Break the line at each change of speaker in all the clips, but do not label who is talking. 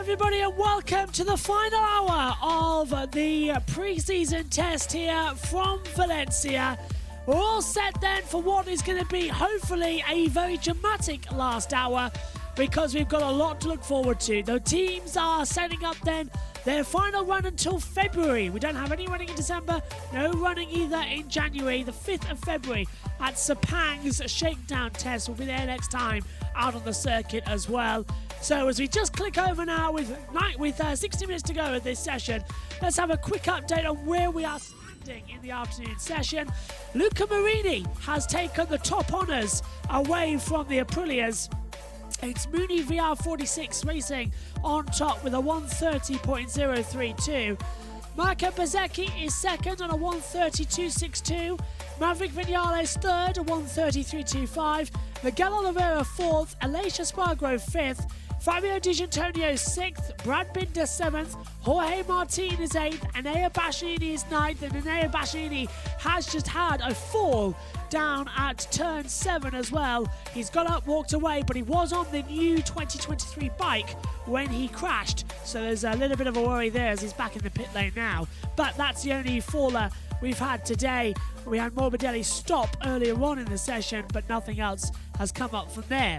everybody, and welcome to the final hour of the pre-season test here from Valencia. We're all set then for what is going to be hopefully a very dramatic last hour, because we've got a lot to look forward to. The teams are setting up then their final run until February. We don't have any running in December, no running either in January. The 5th of February at Sepang's shakedown test will be there next time out on the circuit as well. So as we just click over now with 60 minutes to go of this session, let's have a quick update on where we are standing in the afternoon session. Luca Marini has taken the top honours away from the Aprilias. It's Mooney VR46 Racing on top with a 130.032. Marco Bezzecchi is second on a 132.62. Maverick Vinales third, a 133.25. Miguel Oliveira fourth. Alicia Spargrove fifth. Fabio Di Gianantonio 6th, Brad Binder 7th, Jorge Martin is 8th, Enea Bastianini is 9th, and Enea Bastianini has just had a fall down at turn 7 as well. He's got up, walked away, but he was on the new 2023 bike when he crashed, so there's a little bit of a worry there as he's back in the pit lane now. But that's the only faller we've had today. We had Morbidelli stop earlier on in the session, but nothing else has come up from there.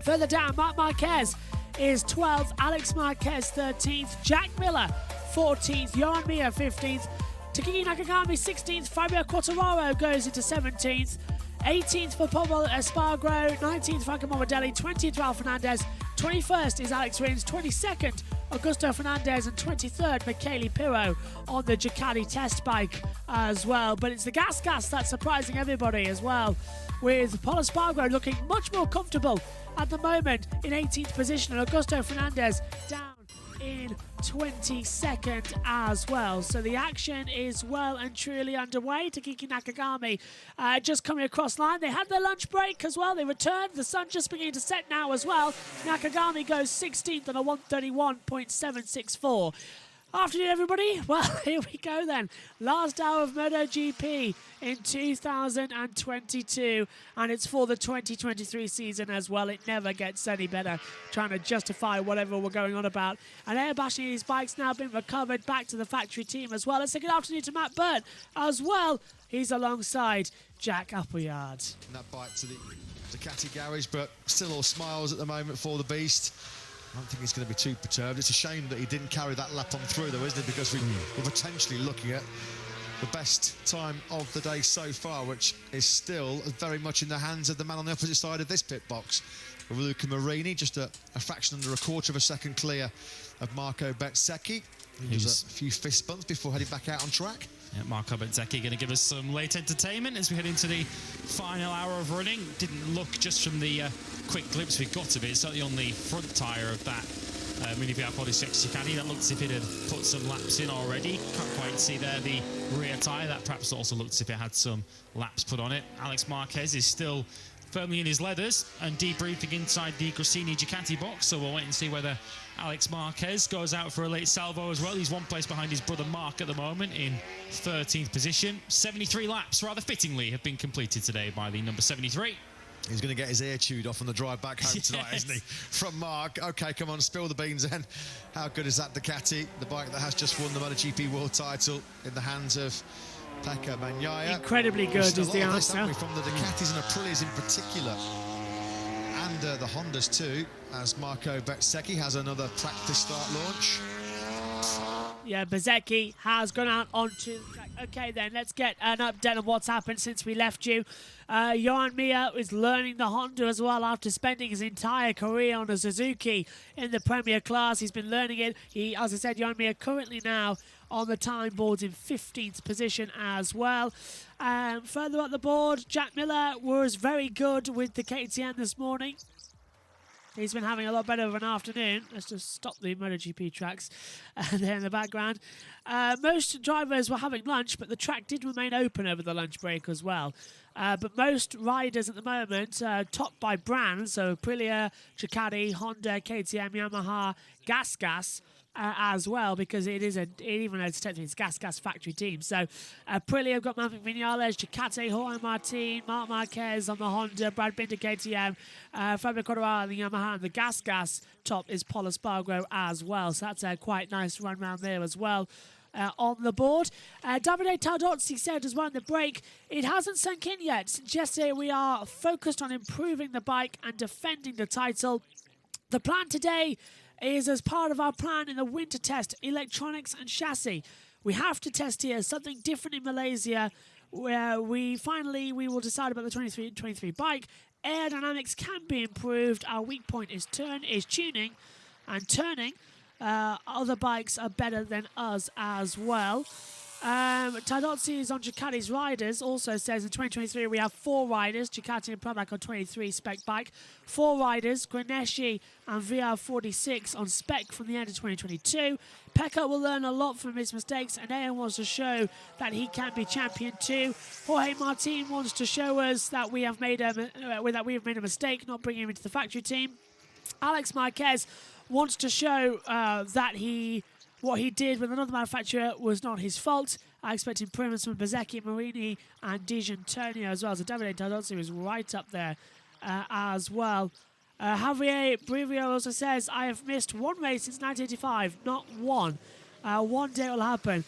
Further down, Marc Marquez is 12th, Alex Marquez 13th, Jack Miller 14th, Johan Mir 15th, Takiki Nakagami 16th, Fabio Quartararo goes into 17th, 18th for Pablo Espargaro, 19th Franco Morbidelli, 20th Raul Fernandez, 21st is Alex Rins, 22nd Augusto Fernandez, and 23rd Michele Pirro on the Ducati test bike as well. But it's the gas that's surprising everybody as well, with Pablo Espargaro looking much more comfortable at the moment in 18th position, and Augusto Fernandez down in 22nd as well. So the action is well and truly underway. Takiki Nakagami just coming across line. They had their lunch break as well. They returned. The sun just beginning to set now as well. Nakagami goes 16th on a 131.764. Afternoon, everybody. Well, here we go then. Last hour of MotoGP in 2022, and it's for the 2023 season as well. It never gets any better, trying to justify whatever we're going on about. And Air Bastianini's bike's now been recovered back to the factory team as well. Let's say good afternoon to Matt Burt as well. He's alongside Jack Appleyard.
That bike to the Ducati garage, but still all smiles at the moment for the beast. I don't think he's going to be too perturbed. It's a shame that he didn't carry that lap on through, though, isn't it? Because we're potentially looking at the best time of the day so far, which is still very much in the hands of the man on the opposite side of this pit box. Luca Marini, just a fraction under a quarter of a second clear of Marco Bezzecchi. He was a few fist bumps before heading back out on track.
Yeah, Marco Bezzecchi going to give us some late entertainment as we head into the final hour of running. Didn't look, just from the quick glimpse we got of it, certainly on the front tyre of that Mini VR46 Ducati, that looked as if it had put some laps in already. Can't quite see there the rear tyre. That perhaps also looked as if it had some laps put on it. Alex Marquez is still firmly in his leathers and debriefing inside the Grassini Ducati box, so we'll wait and see whether Alex Marquez goes out for a late salvo as well. He's one place behind his brother Mark at the moment in 13th position. 73 laps, rather fittingly, have been completed today by the number 73.
He's going to get his ear chewed off on the drive back home tonight, isn't he? From Mark. OK, come on, spill the beans then. How good is that Ducati? The bike that has just won the MotoGP World title in the hands of Pecco Bagnaia.
Incredibly good is the answer.
From the Ducatis and Aprilias in particular. And the Hondas too, as Marco Bezzecchi has another practice start launch.
Yeah, Bezzecchi has gone out onto the track. OK, then, let's get an update on what's happened since we left you. Johan Mir is learning the Honda as well after spending his entire career on a Suzuki in the Premier class. He's been learning it. As I said, Johan Mir currently now on the time boards in 15th position as well. Further up the board, Jack Miller was very good with the KTM this morning. He's been having a lot better of an afternoon. Let's just stop the MotoGP tracks there in the background. Most drivers were having lunch, but the track did remain open over the lunch break as well. But most riders at the moment, topped by brands, so Aprilia, Ducati, Honda, KTM, Yamaha, Gas, as well, because it is even though it's technically it's gas factory team. So Aprilia have got Maverick Vinales, Ducati, Jorge Martin, Marc Marquez on the Honda, Brad Binder KTM, Fabio Quartararo on the Yamaha, and the gas top is Pol Espargaro as well. So that's a quite nice run round there as well. On the board, Davide Tardozzi said as well in the break, it hasn't sunk in yet. Since yesterday, we are focused on improving the bike and defending the title. The plan today is as part of our plan in the winter test, electronics and chassis. We have to test here something different in Malaysia, where we will decide about the 23 bike. Aerodynamics can be improved. Our weak point is tuning and turning. Other bikes are better than us as well. Tardozzi is on Ducati's riders. Also says in 2023 we have 4 riders. Ducati and Pramac on 23 spec bike. 4 riders, Grenesci and VR46 on spec from the end of 2022. Pecco will learn a lot from his mistakes, and Ayan wants to show that he can be champion too. Jorge Martin wants to show us that we have made a mistake not bringing him into the factory team. Alex Marquez wants to show that what he did with another manufacturer was not his fault. I expect improvements from Bezzecchi, Marini, and D'Antonio as well. So Davide Tardozzi was right up there as well. Javier Brivio also says, I have missed 1 race since 1985, not one. One day it will happen.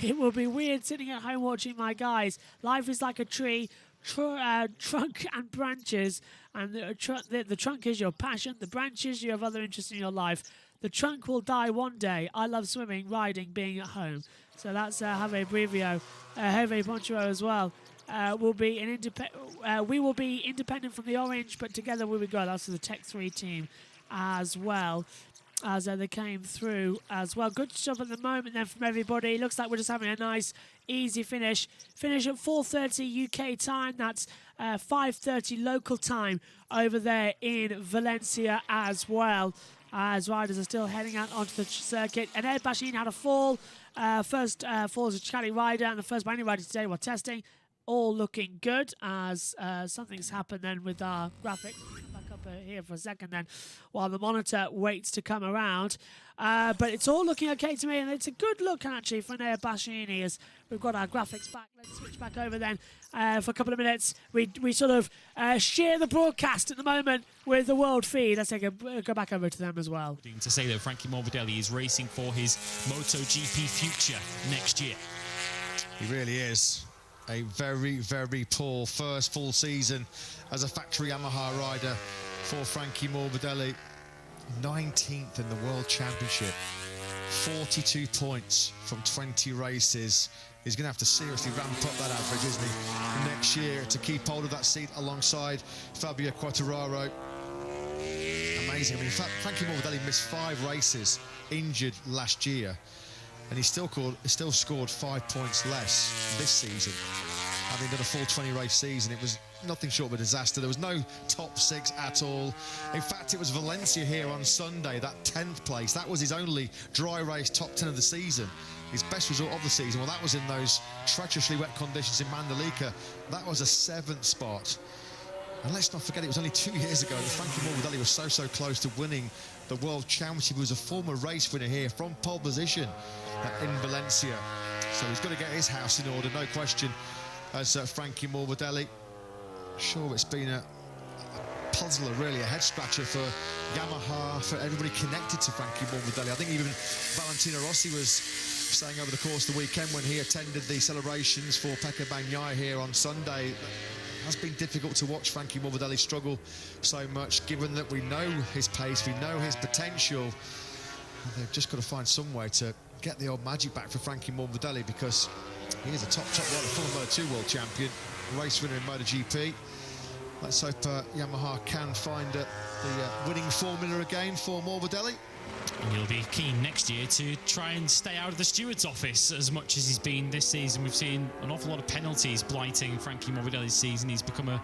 It will be weird sitting at home watching my guys. Life is like a tree, trunk and branches, and the trunk is your passion. The branches, you have other interests in your life. The trunk will die one day. I love swimming, riding, being at home. So that's Javier Brivio. Javier Ponchero as well. We will be independent from the orange, but together we will go. That's the Tech 3 team as well, as they came through as well. Good stuff at the moment then from everybody. Looks like we're just having a nice, easy finish. Finish at 4:30 UK time. That's 5:30 local time over there in Valencia as well. As riders are still heading out onto the circuit. And Ed Basheen had a fall. First fall as a Ducati rider, and the first by any rider today while testing. All looking good, as something's happened then with our graphics. Back up here for a second then, while the monitor waits to come around. But it's all looking okay to me, and it's a good look actually for Nea Bashini as we've got our graphics back. Let's switch back over then for a couple of minutes. We sort of share the broadcast at the moment with the world feed. Let's go back over to them as well.
To say that Frankie Morbidelli is racing for his MotoGP future next year.
He really is. A very, very poor first full season as a factory Yamaha rider for Frankie Morbidelli. 19th in the World Championship. 42 points from 20 races. He's going to have to seriously ramp up that average, isn't he, next year to keep hold of that seat alongside Fabio Quartararo. Amazing. I mean, in fact, Frankie Morbidelli missed 5 races, injured last year. And he still scored 5 points less this season. Having done a full 20-race season, it was nothing short of a disaster. There was no top 6 at all. In fact, it was Valencia here on Sunday, that 10th place. That was his only dry race top 10 of the season. His best result of the season, well, that was in those treacherously wet conditions in Mandalika. That was a 7th spot. And let's not forget, it was only 2 years ago that Frankie Morbidelli was so close to winning the World Championship. He was a former race winner here from pole position in Valencia. So he's got to get his house in order, no question, as Frankie Morbidelli. Sure, it's been a puzzler, really, a head-scratcher for Yamaha, for everybody connected to Frankie Morbidelli. I think even Valentino Rossi was saying over the course of the weekend when he attended the celebrations for Pecco Bagnaia here on Sunday, it has been difficult to watch Frankie Morbidelli struggle so much, given that we know his pace, we know his potential. And they've just got to find some way to get the old magic back for Frankie Morbidelli, because he is a top rider, former Moto2 world champion, race winner in MotoGP. Let's hope Yamaha can find the winning formula again for Morbidelli.
And he'll be keen next year to try and stay out of the steward's office as much as he's been this season. We've seen an awful lot of penalties blighting Frankie Morbidelli's season. He's become a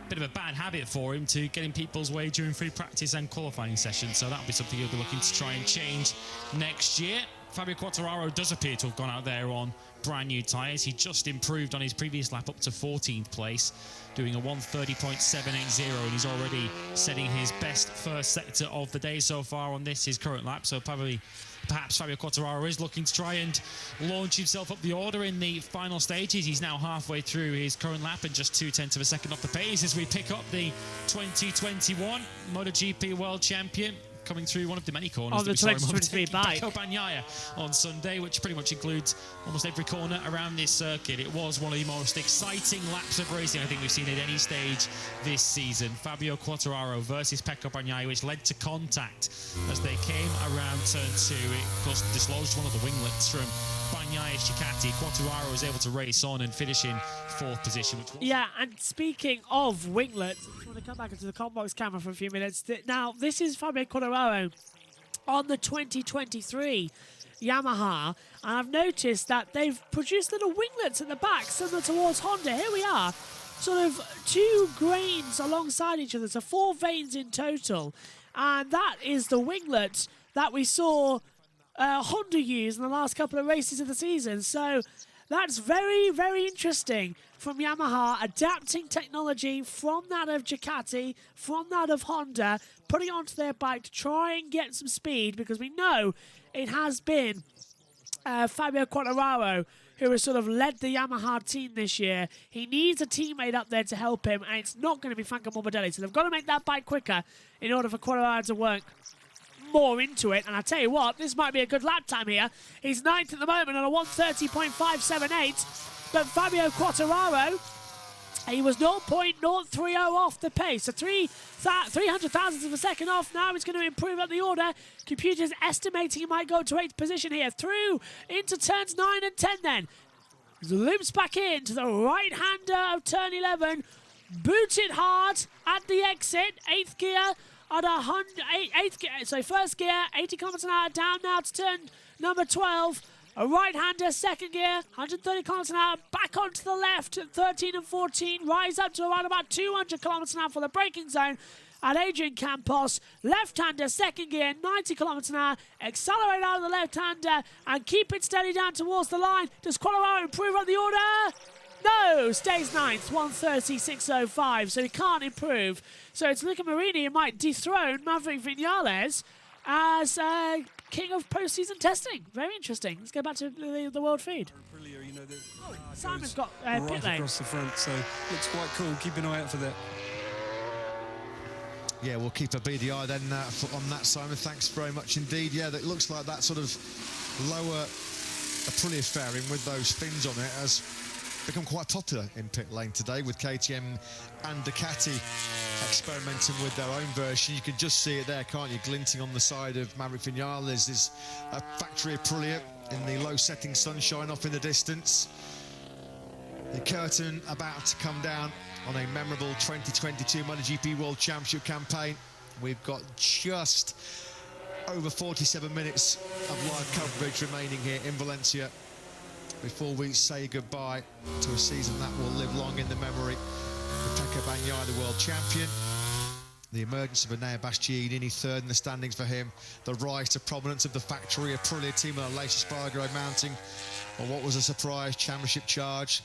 bit of a bad habit for him to get in people's way during free practice and qualifying sessions. So that'll be something he'll be looking to try and change next year. Fabio Quartararo does appear to have gone out there on brand new tyres. He just improved on his previous lap up to 14th place, doing a 1:30.780, and he's already setting his best first sector of the day so far on this, his current lap. So perhaps Fabio Quartararo is looking to try and launch himself up the order in the final stages. He's now halfway through his current lap and just 0.2 of a second off the pace as we pick up the 2021 MotoGP World Champion, coming through one of the many corners
on the 2023 bike.
Pecco Bagnaia on Sunday, which pretty much includes almost every corner around this circuit. It was one of the most exciting laps of racing I think we've seen at any stage this season. Fabio Quartararo versus Pecco Bagnaia, which led to contact as they came around turn 2. It, of course, dislodged one of the winglets from Bagnaia's Ducati. Quartararo was able to race on and finish in 4th position.
Yeah, and speaking of winglets, I want to come back into the Combox camera for a few minutes. Now, this is Fabio Quartararo on the 2023 Yamaha, and I've noticed that they've produced little winglets at the back, similar towards Honda. Here we are, sort of 2 grains alongside each other, so 4 veins in total, and that is the winglet that we saw Honda use in the last couple of races of the season. So that's very, very interesting from Yamaha, adapting technology from that of Ducati, from that of Honda, putting it onto their bike to try and get some speed, because we know it has been Fabio Quartararo who has sort of led the Yamaha team this year. He needs a teammate up there to help him, and it's not going to be Franco Morbidelli. So they've got to make that bike quicker in order for Quartararo to work more into it. And I tell you what, this might be a good lap time here. He's 9th at the moment on a 1:30.578, but Fabio Quartararo, he was 0.030 off the pace, so 300 thousandths of a second off. Now he's going to improve up the order. Computers estimating he might go to 8th position here, through into turns 9 and 10 then. Loops back in to the right-hander of turn 11, booted hard at the exit, 8th gear, at 8th gear, so first gear, 80 kilometers an hour, down now to turn number 12. A right-hander, 2nd gear, 130 kilometers an hour, back onto the left at 13 and 14, rise up to around about 200 kilometers an hour for the braking zone at Adrian Campos. Left-hander, 2nd gear, 90 kilometers an hour, accelerate out of the left-hander and keep it steady down towards the line. Does Quartararo improve on the order? No, stays 9th, 1:30.605, so he can't improve. So it's Luca Marini who might dethrone Maverick Vinales as king of postseason testing. Very interesting. Let's go back to the world feed. Simon's got
right
pit lane
across the front, so looks quite cool. Keep an eye out for that.
Yeah, we'll keep a beady eye then on that, Simon. Thanks very much indeed. Yeah, that looks like that sort of lower Aprilia fairing with those fins on it has become quite popular in pit lane today, with KTM and Ducati experimenting with their own version. You can just see it there, can't you, glinting on the side of Maverick Vinales. There's a factory Aprilia in the low setting sunshine off in the distance. The curtain about to come down on a memorable 2022 MotoGP World Championship campaign. We've got just over 47 minutes of live coverage remaining here in Valencia before we say goodbye to a season that will live long in the memory of Pecco Bagnaia, the world champion. The emergence of Enea Bastianini, 3rd in the standings for him. The rise to prominence of the factory Aprilia team and Aleix Espargaro mounting on what was a surprise championship charge.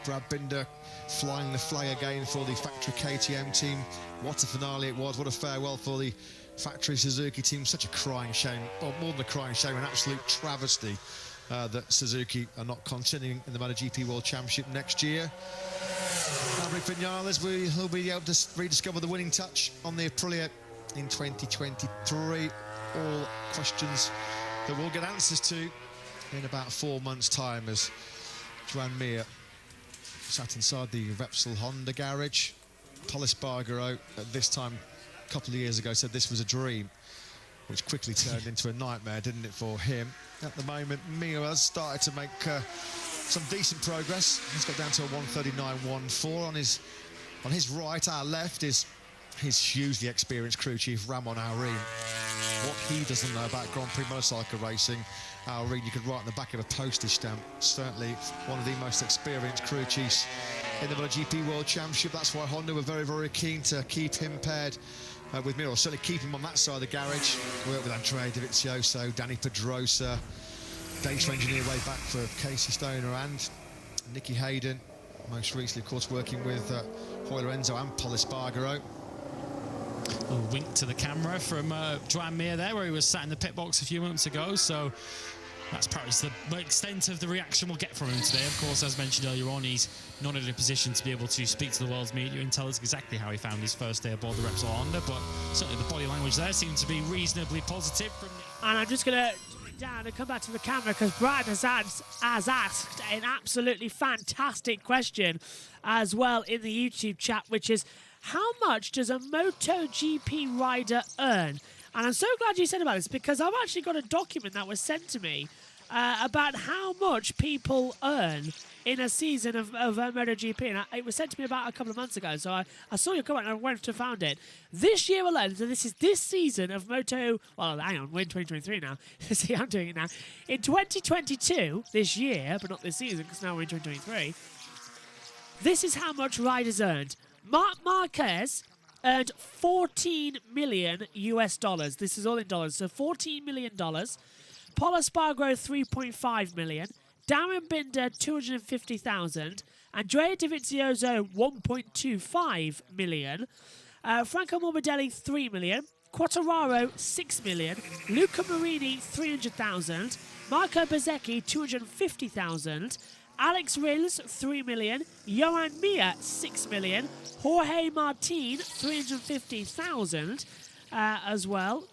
Brad Binder flying the flag again for the factory KTM team. What a finale it was, what a farewell for the factory Suzuki team. Such a crying shame, or more than a crying shame, an absolute travesty that Suzuki are not continuing in the MotoGP World Championship next year. Maverick Vinales will be able to rediscover the winning touch on the Aprilia in 2023. All questions that we'll get answers to in about 4 months' time, as Joan Mir sat inside the Repsol Honda garage. Paul Espargaro, at this time a couple of years ago, said this was a dream, which quickly turned into a nightmare, didn't it, for him? At the moment, Mir has started to make some decent progress. He's got down to a 1:39.14 on his right. Our left is his hugely experienced crew chief, Ramon Aurin. What he doesn't know about Grand Prix motorcycle racing, Aurin, you could write on the back of a postage stamp. Certainly one of the most experienced crew chiefs in the MotoGP World Championship. That's why Honda were very, very keen to keep him paired with Mir, or certainly keep him on that side of the garage. Work with Andrea Dovizioso, Danny Pedrosa, data engineer way back for Casey Stoner and Nicky Hayden. Most recently, of course, working with Hoy Lorenzo and Pol Espargaro.
A wink to the camera from Joan Mir there, where he was sat in the pit box a few months ago. So that's perhaps the extent of the reaction we'll get from him today. Of course, as mentioned earlier on, he's not in a position to be able to speak to the world's media and tell us exactly how he found his first day aboard the Repsol Honda, but certainly the body language there seemed to be reasonably positive.
And I'm just going to down and come back to the camera because Brad has asked an absolutely fantastic question as well in the YouTube chat, which is, how much does a MotoGP rider earn? And I'm so glad you said about this, because I've actually got a document that was sent to me about how much people earn in a season of MotoGP. And it was sent to me about a couple of months ago, so I saw your comment and I went to found it. This year alone, so this is this season of Moto... Well, hang on, we're in 2023 now. See, I'm doing it now. In 2022, this year, but not this season, because now we're in 2023, this is how much riders earned. Marc Marquez earned $14 million US. This is all in dollars, so $14 million. Pol Espargaro, $3.5 million. Darren Binder, $250,000. Andrea Dovizioso, $1.25 million. Franco Morbidelli, $3 million. Quartararo, $6 million. Luca Marini, $300,000. Marco Bezzecchi, $250,000. Alex Rins, $3 million. Johan Mir, $6 million. Jorge Martin, $350,000 as well.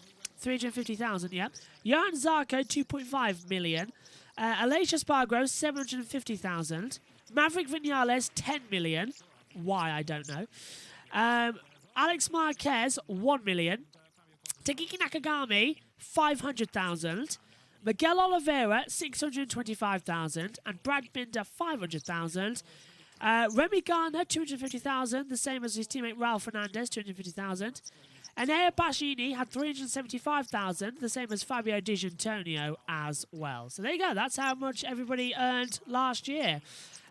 $350,000, yeah. Johan Zarco, $2.5 million. Aleix Espargaro, $750,000. Maverick Vinales, $10 million. Why, I don't know. Alex Marquez, $1 million. Takiki Nakagami, $500,000. Miguel Oliveira, $625,000. And Brad Binder, $500,000. Remy Garner, $250,000, the same as his teammate Raul Fernandez, $250,000. Enea Bassini had $375,000, the same as Fabio Di Gianantonio as well. So there you go. That's how much everybody earned last year.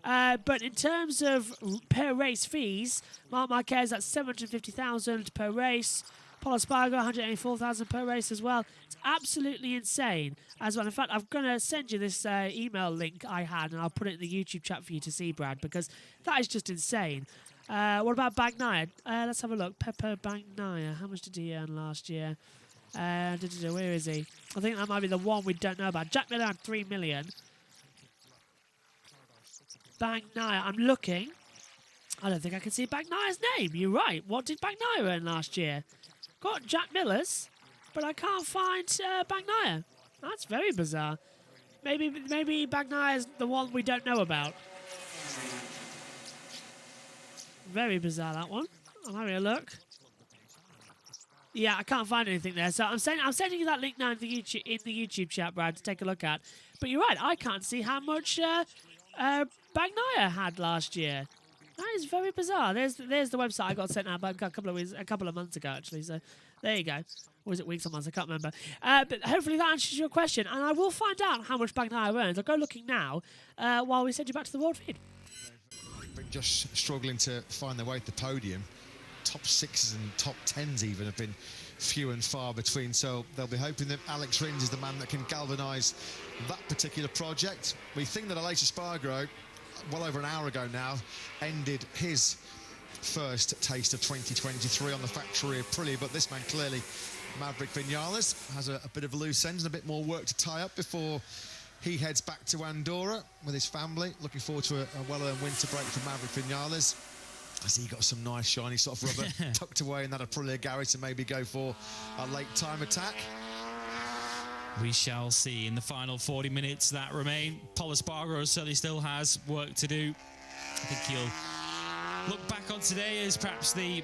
But in terms of per race fees, Marc Marquez at $750,000 per race. Pol Espargaro, $184,000 per race as well. It's absolutely insane as well. In fact, I'm going to send you this email link I had, and I'll put it in the YouTube chat for you to see, Brad, because that is just insane. What about Bagnaia? Let's have a look. Pepper Bagnaia. How much did he earn last year? Where is he? I think that might be the one we don't know about. Jack Miller had $3 million. Bagnaia. I'm looking. I don't think I can see Bagnaia's name. You're right. What did Bagnaia earn last year? Got Jack Miller's, but I can't find Bagnaia. That's very bizarre. Maybe Bagnaia's the one we don't know about. Very bizarre, that one. I'm having a look. Yeah, I can't find anything there. So I'm sending you that link now in the YouTube chat, Brad, to take a look at. But you're right, I can't see how much Bagnaia had last year. That is very bizarre. There's the website I got sent out about a couple of months ago, actually. So there you go. Or was it weeks or months? I can't remember. But hopefully that answers your question. And I will find out how much Bagnaia earns. I'll go looking now while we send you back to the world feed.
But just struggling to find their way to the podium. Top sixes and top tens even have been few and far between. So they'll be hoping that Alex Rins is the man that can galvanise that particular project. We think that Aleix Espargaro, well over an hour ago now, ended his first taste of 2023 on the factory of Aprilia, but this man clearly, Maverick Vinales, has a bit of a loose end and a bit more work to tie up before he heads back to Andorra with his family. Looking forward to a well-earned winter break for Maverick Vinales. I see he got some nice shiny sort of rubber tucked away in that Aprilia garage to maybe go for a late time attack.
We shall see in the final 40 minutes that remain. Pol Espargaro certainly still has work to do. I think he'll look back on today as perhaps the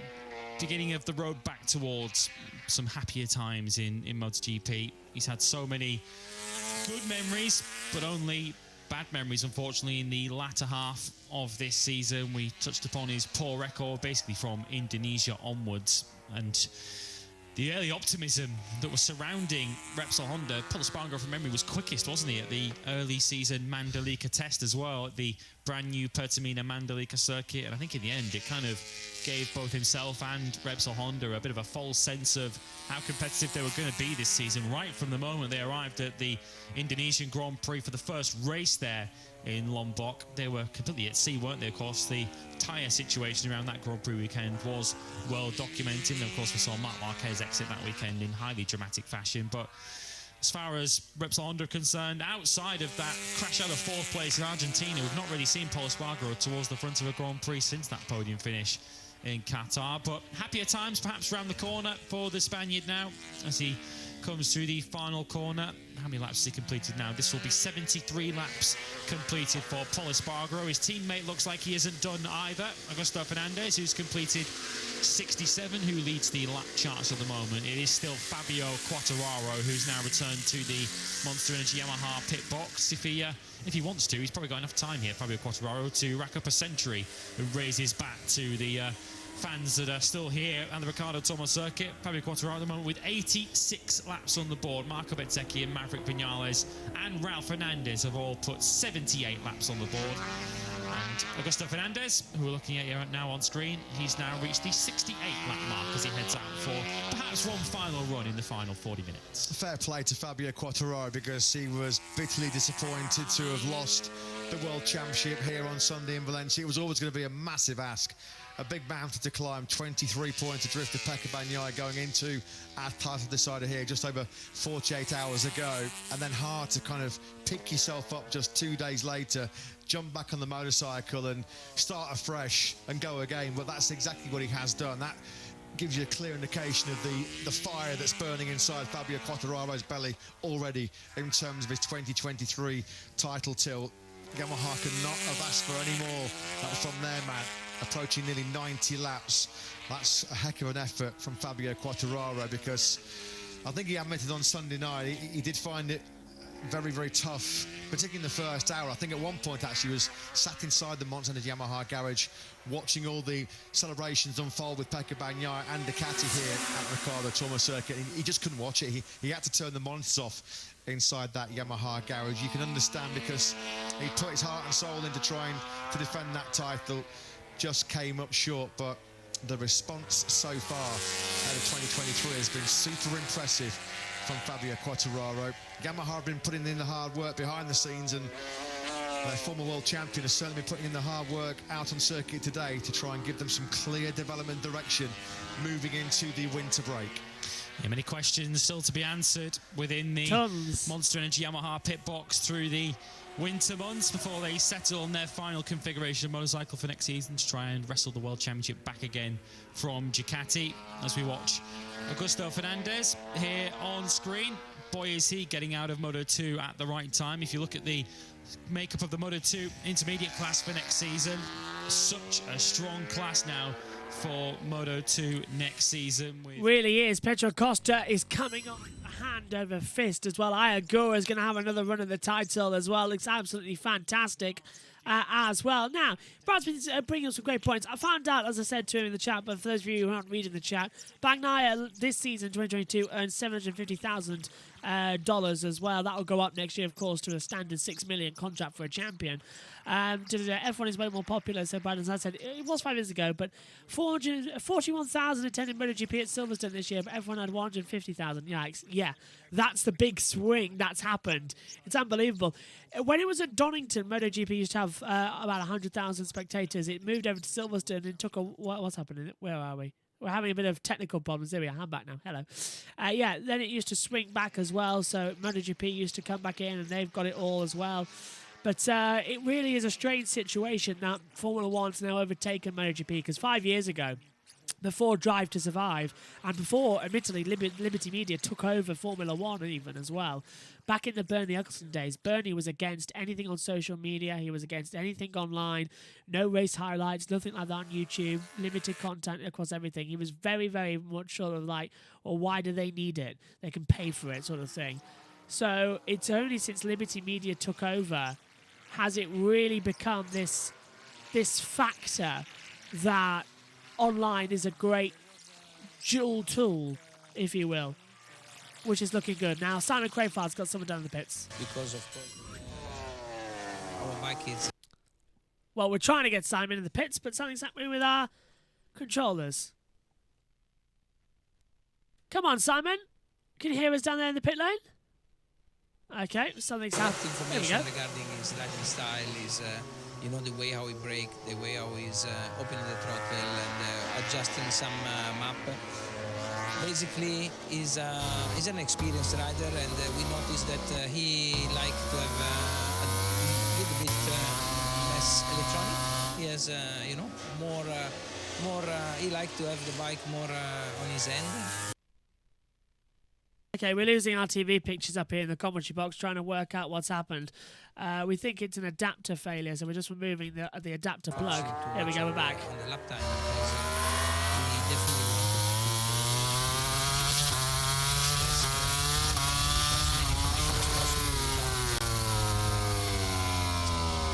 beginning of the road back towards some happier times in MotoGP. He's had so many good memories, but only bad memories, unfortunately, in the latter half of this season. We touched upon his poor record, basically from Indonesia onwards, and the early optimism that was surrounding Repsol Honda. Paul Espargaro, from memory, was quickest, wasn't he, at the early season Mandalika test as well, at the brand new Pertamina Mandalika circuit. And I think in the end, it kind of gave both himself and Repsol Honda a bit of a false sense of how competitive they were going to be this season, right from the moment they arrived at the Indonesian Grand Prix for the first race there in Lombok. They were completely at sea, weren't they? Of course, the tyre situation around that Grand Prix weekend was well documented. And of course, we saw Marc Marquez exit that weekend in highly dramatic fashion. But as far as Repsol Honda are concerned, outside of that crash out of 4th place in Argentina, we've not really seen Paul Espargaro towards the front of a Grand Prix since that podium finish in Qatar. But happier times perhaps around the corner for the Spaniard now as he comes through the final corner. How many laps has he completed now? This will be 73 laps completed for Paul Espargaro. His teammate looks like he isn't done either. Augusto Fernandez, who's completed 67, who leads the lap charts at the moment. It is still Fabio Quartararo, who's now returned to the Monster Energy Yamaha pit box. If he wants to, he's probably got enough time here, Fabio Quartararo, to rack up a century and raise his bat to the fans that are still here at the Ricardo Tormo circuit. Fabio Quartararo at the moment with 86 laps on the board. Marco Bezzecchi and Maverick Vinales and Ralph Fernandez have all put 78 laps on the board. And Augusto Fernandez, who we're looking at here now on screen, he's now reached the 68 lap mark as he heads out for perhaps one final run in the final 40 minutes.
Fair play to Fabio Quartararo, because he was bitterly disappointed to have lost the World Championship here on Sunday in Valencia. It was always going to be a massive ask, a big mountain to climb. 23 points adrift of Pecco Bagnaia going into our title decider here just over 48 hours ago, and then hard to kind of pick yourself up just 2 days later, jump back on the motorcycle and start afresh and go again. But that's exactly what he has done. That gives you a clear indication of the fire that's burning inside Fabio Quartararo's belly already in terms of his 2023 title tilt. Yamaha could not have asked for any more from their man, approaching nearly 90 laps. That's a heck of an effort from Fabio Quartararo, because I think he admitted on Sunday night he did find it very, very tough, particularly in the first hour. I think at one point actually was sat inside the Monster Energy Yamaha garage watching all the celebrations unfold with Pecco Bagnaia and Ducati here at Ricardo Tormo circuit. He just couldn't watch it. He had to turn the monitors off inside that Yamaha garage. You can understand, because he put his heart and soul into trying to defend that title, just came up short. But the response so far out of 2023 has been super impressive from Fabio Quartararo. Yamaha have been putting in the hard work behind the scenes, and their former world champion has certainly been putting in the hard work out on circuit today to try and give them some clear development direction moving into the winter break.
Yeah, many questions still to be answered within the Monster Energy Yamaha pit box through the winter months before they settle on their final configuration of motorcycle for next season to try and wrestle the World Championship back again from Ducati. As we watch Augusto Fernandez here on screen, boy is he getting out of Moto2 at the right time. If you look at the makeup of the Moto2 intermediate class for next season, such a strong class now for Moto2 next season.
Really is. Pedro Costa is coming on hand over fist as well. Ayagura is going to have another run at the title as well. It's absolutely fantastic as well. Now, Brad's been bringing up some great points. I found out, as I said to him in the chat, but for those of you who aren't reading the chat, Bagnaia this season, 2022, earned $750,000 as well. That will go up next year, of course, to a standard $6 million contract for a champion. F1 is way more popular, so Brad, as I said, it was 5 years ago, but 41,000 attended MotoGP at Silverstone this year, but F1 had 150,000. Yikes. Yeah, that's the big swing that's happened. It's unbelievable. When it was at Donington, MotoGP used to have about 100,000 spectators. It moved over to Silverstone and took a... What's happening? Where are we? We're having a bit of technical problems. There we are. I'm back now. Hello. Yeah, then it used to swing back as well. So MotoGP used to come back in, and they've got it all as well. But it really is a strange situation that Formula One's now overtaken MotoGP, because 5 years ago, before Drive to Survive, and before, admittedly, Liberty Media took over Formula One even as well, back in the Bernie Eccleston days, Bernie was against anything on social media. He was against anything online. No race highlights, nothing like that on YouTube. Limited content across everything. He was very, very much sort of like, well, why do they need it? They can pay for it, sort of thing. So it's only since Liberty Media took over has it really become this factor that online is a great dual tool if you will, which is looking good. Now, Simon Crayford's got someone down in the pits.
Because, of course, our bike is...
Well, we're trying to get Simon in the pits, but something's happening with our controllers. Come on, Simon. Can you hear us down there in the pit lane? Okay, something's happening. There we go.
Information regarding his riding style is, you know, the way how he brake, the way how he's opening the throttle and adjusting some map. Basically, he's an experienced rider, and we noticed that he liked to have a little bit less electronic. He has, you know, more. He liked to have the bike more on his end.
Okay, we're losing our TV pictures up here in the commentary box, trying to work out what's happened. We think it's an adapter failure, so we're just removing the adapter plug. There we go, we're back.
On the lap time, he definitely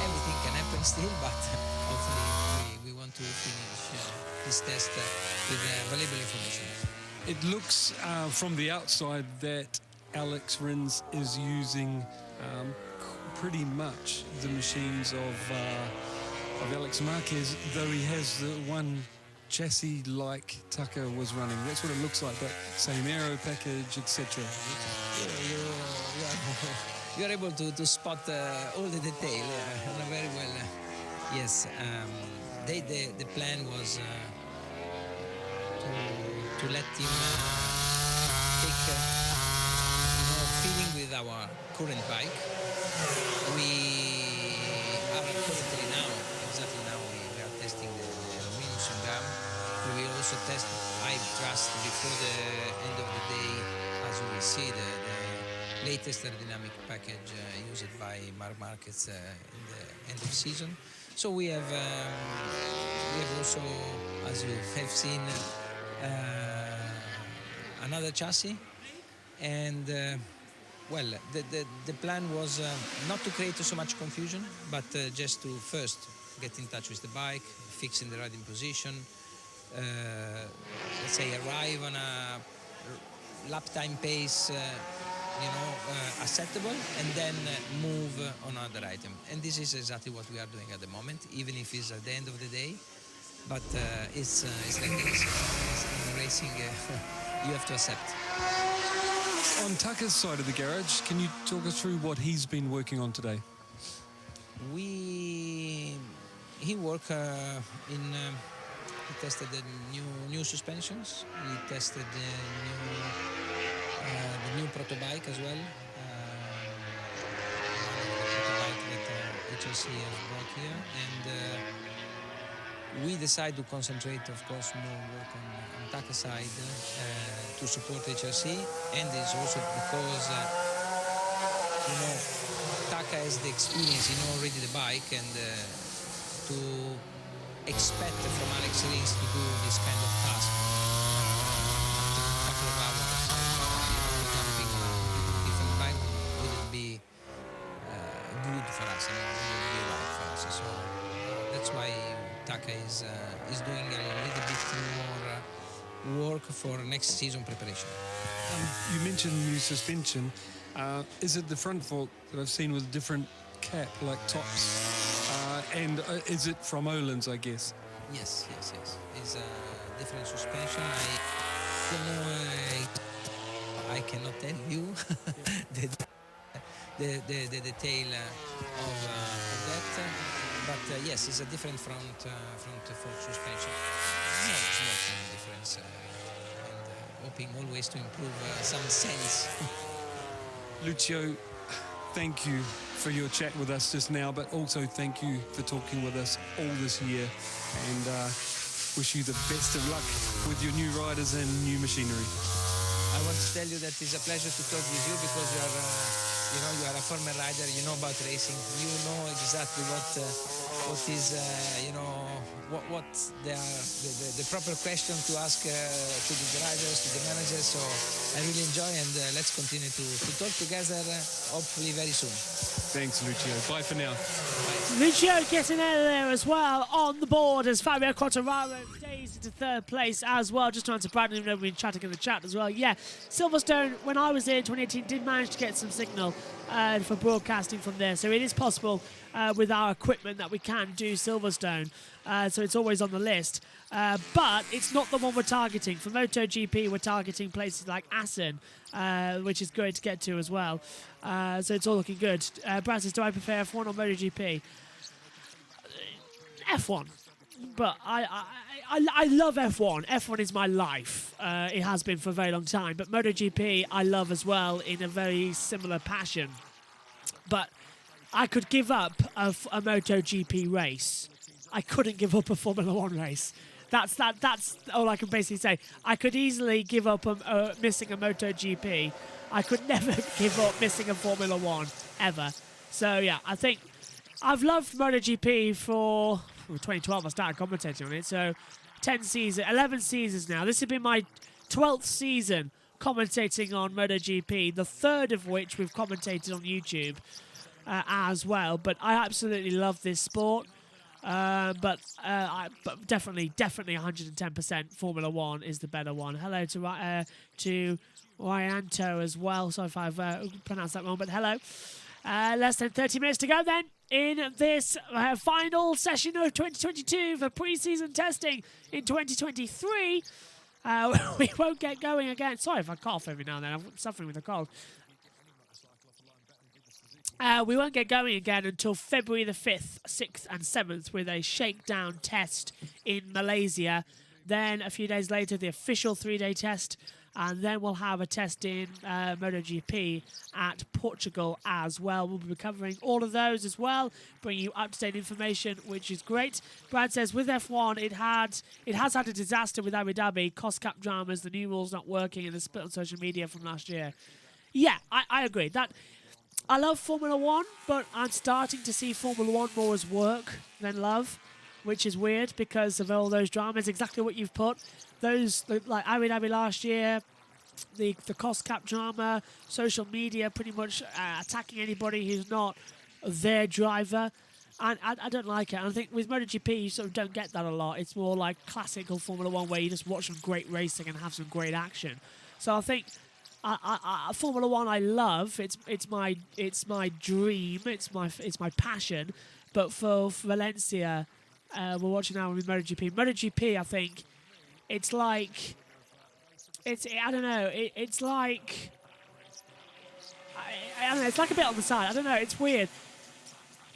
everything can happen still, but hopefully we want to finish this test with valuable information.
It looks from the outside that Alex Rins is using pretty much the machines of Alex Marquez, though he has the one chassis like Tucker was running. That's what it looks like, but same aero package, etc.
You are able to spot all the detail very well. Yes, the plan was to let him take feeling with our current bike. We are currently exactly now we are testing the aluminum gum. We will also test, I trust, before the end of the day, as you will see, the latest aerodynamic package used by Marc Marquez in the end of season. So we have also, as you have seen, another chassis, and well, the plan was not to create so much confusion, but just to first get in touch with the bike, fixing the riding position, let's say arrive on a lap time pace, acceptable, and then move on other item. And this is exactly what we are doing at the moment, even if it's at the end of the day. But it's like this. In racing, you have to accept.
On Tucker's side of the garage, can you talk us through what he's been working on today?
He worked he tested the new suspensions. He tested the new proto bike as well. The proto bike that HRC has brought here, and we decided to concentrate, of course, more work on Tucker's side to support HRC, and it's also because Tucker has the experience, he knows already the bike, and to expect from Alex Rins to do this kind of task after a couple of hours, jumping on a different bike wouldn't be good for us, and it wouldn't be right for us. So that's why Tucker is doing a little bit more work for next season preparation.
You mentioned new suspension. Is it the front fork that I've seen with different cap, like tops? And is it from Öhlins, I guess?
Yes. It's a different suspension. I don't know. I cannot tell you the detail of that. But yes, it's a different front fork suspension. Small difference. And hoping always to improve some sense.
Lucio, thank you for your chat with us just now, but also thank you for talking with us all this year, and wish you the best of luck with your new riders and new machinery.
I want to tell you that it's a pleasure to talk with you, because you are a former rider, you know about racing, you know exactly what is what they are the proper question to ask to the drivers, to the managers. So I really enjoy, and let's continue to talk together, hopefully very soon.
Thanks, Lucio. Bye for now.
Lucio getting out of there as well on the board as Fabio Quartararo stays into third place as well. Just to answer Brandon, even though we've been chatting in the chat as well. Yeah, Silverstone, when I was there in 2018, did manage to get some signal for broadcasting from there. So it is possible with our equipment that we can do Silverstone. So it's always on the list. But it's not the one we're targeting. For MotoGP, we're targeting places like Assen, which is great to get to as well. So it's all looking good. Brad says, do I prefer F1 or MotoGP? F1. But I love F1. F1 is my life. It has been for a very long time. But MotoGP, I love as well in a very similar passion. But I could give up a MotoGP race. I couldn't give up a Formula 1 race. That's all I can basically say. I could easily give up missing a MotoGP. I could never give up missing a Formula 1, ever. So, yeah, I think I've loved MotoGP for 2012. I started commentating on it. So, 11 seasons now. This has been my 12th season commentating on MotoGP, the third of which we've commentated on YouTube as well. But I absolutely love this sport. But definitely 110% Formula 1 is the better one. Hello to Ryanto as well. Sorry if I've pronounced that wrong, but hello. Less than 30 minutes to go then in this final session of 2022 for pre-season testing in 2023. We won't get going again. Sorry if I cough every now and then. I'm suffering with a cold. We won't get going again until February the 5th, 6th and 7th with a shakedown test in Malaysia. Then a few days later, the official 3-day test. And then we'll have a test in MotoGP at Portugal as well. We'll be covering all of those as well, bringing you up-to-date information, which is great. Brad says, with F1, it has had a disaster with Abu Dhabi, cost cap dramas, the new rules not working, and the split on social media from last year. Yeah, I agree. I love Formula 1, but I'm starting to see Formula 1 more as work than love, which is weird because of all those dramas. Exactly what you've put. Those, like Abu Dhabi last year, the cost cap drama, social media pretty much attacking anybody who's not their driver. And I don't like it. And I think with MotoGP, you sort of don't get that a lot. It's more like classical Formula 1 where you just watch some great racing and have some great action. So I think Formula 1 I love. It's my dream. It's my passion. But for Valencia, we're watching now with MotoGP. MotoGP, I think it's like I don't know. It's like I don't know. It's like a bit on the side. I don't know. It's weird.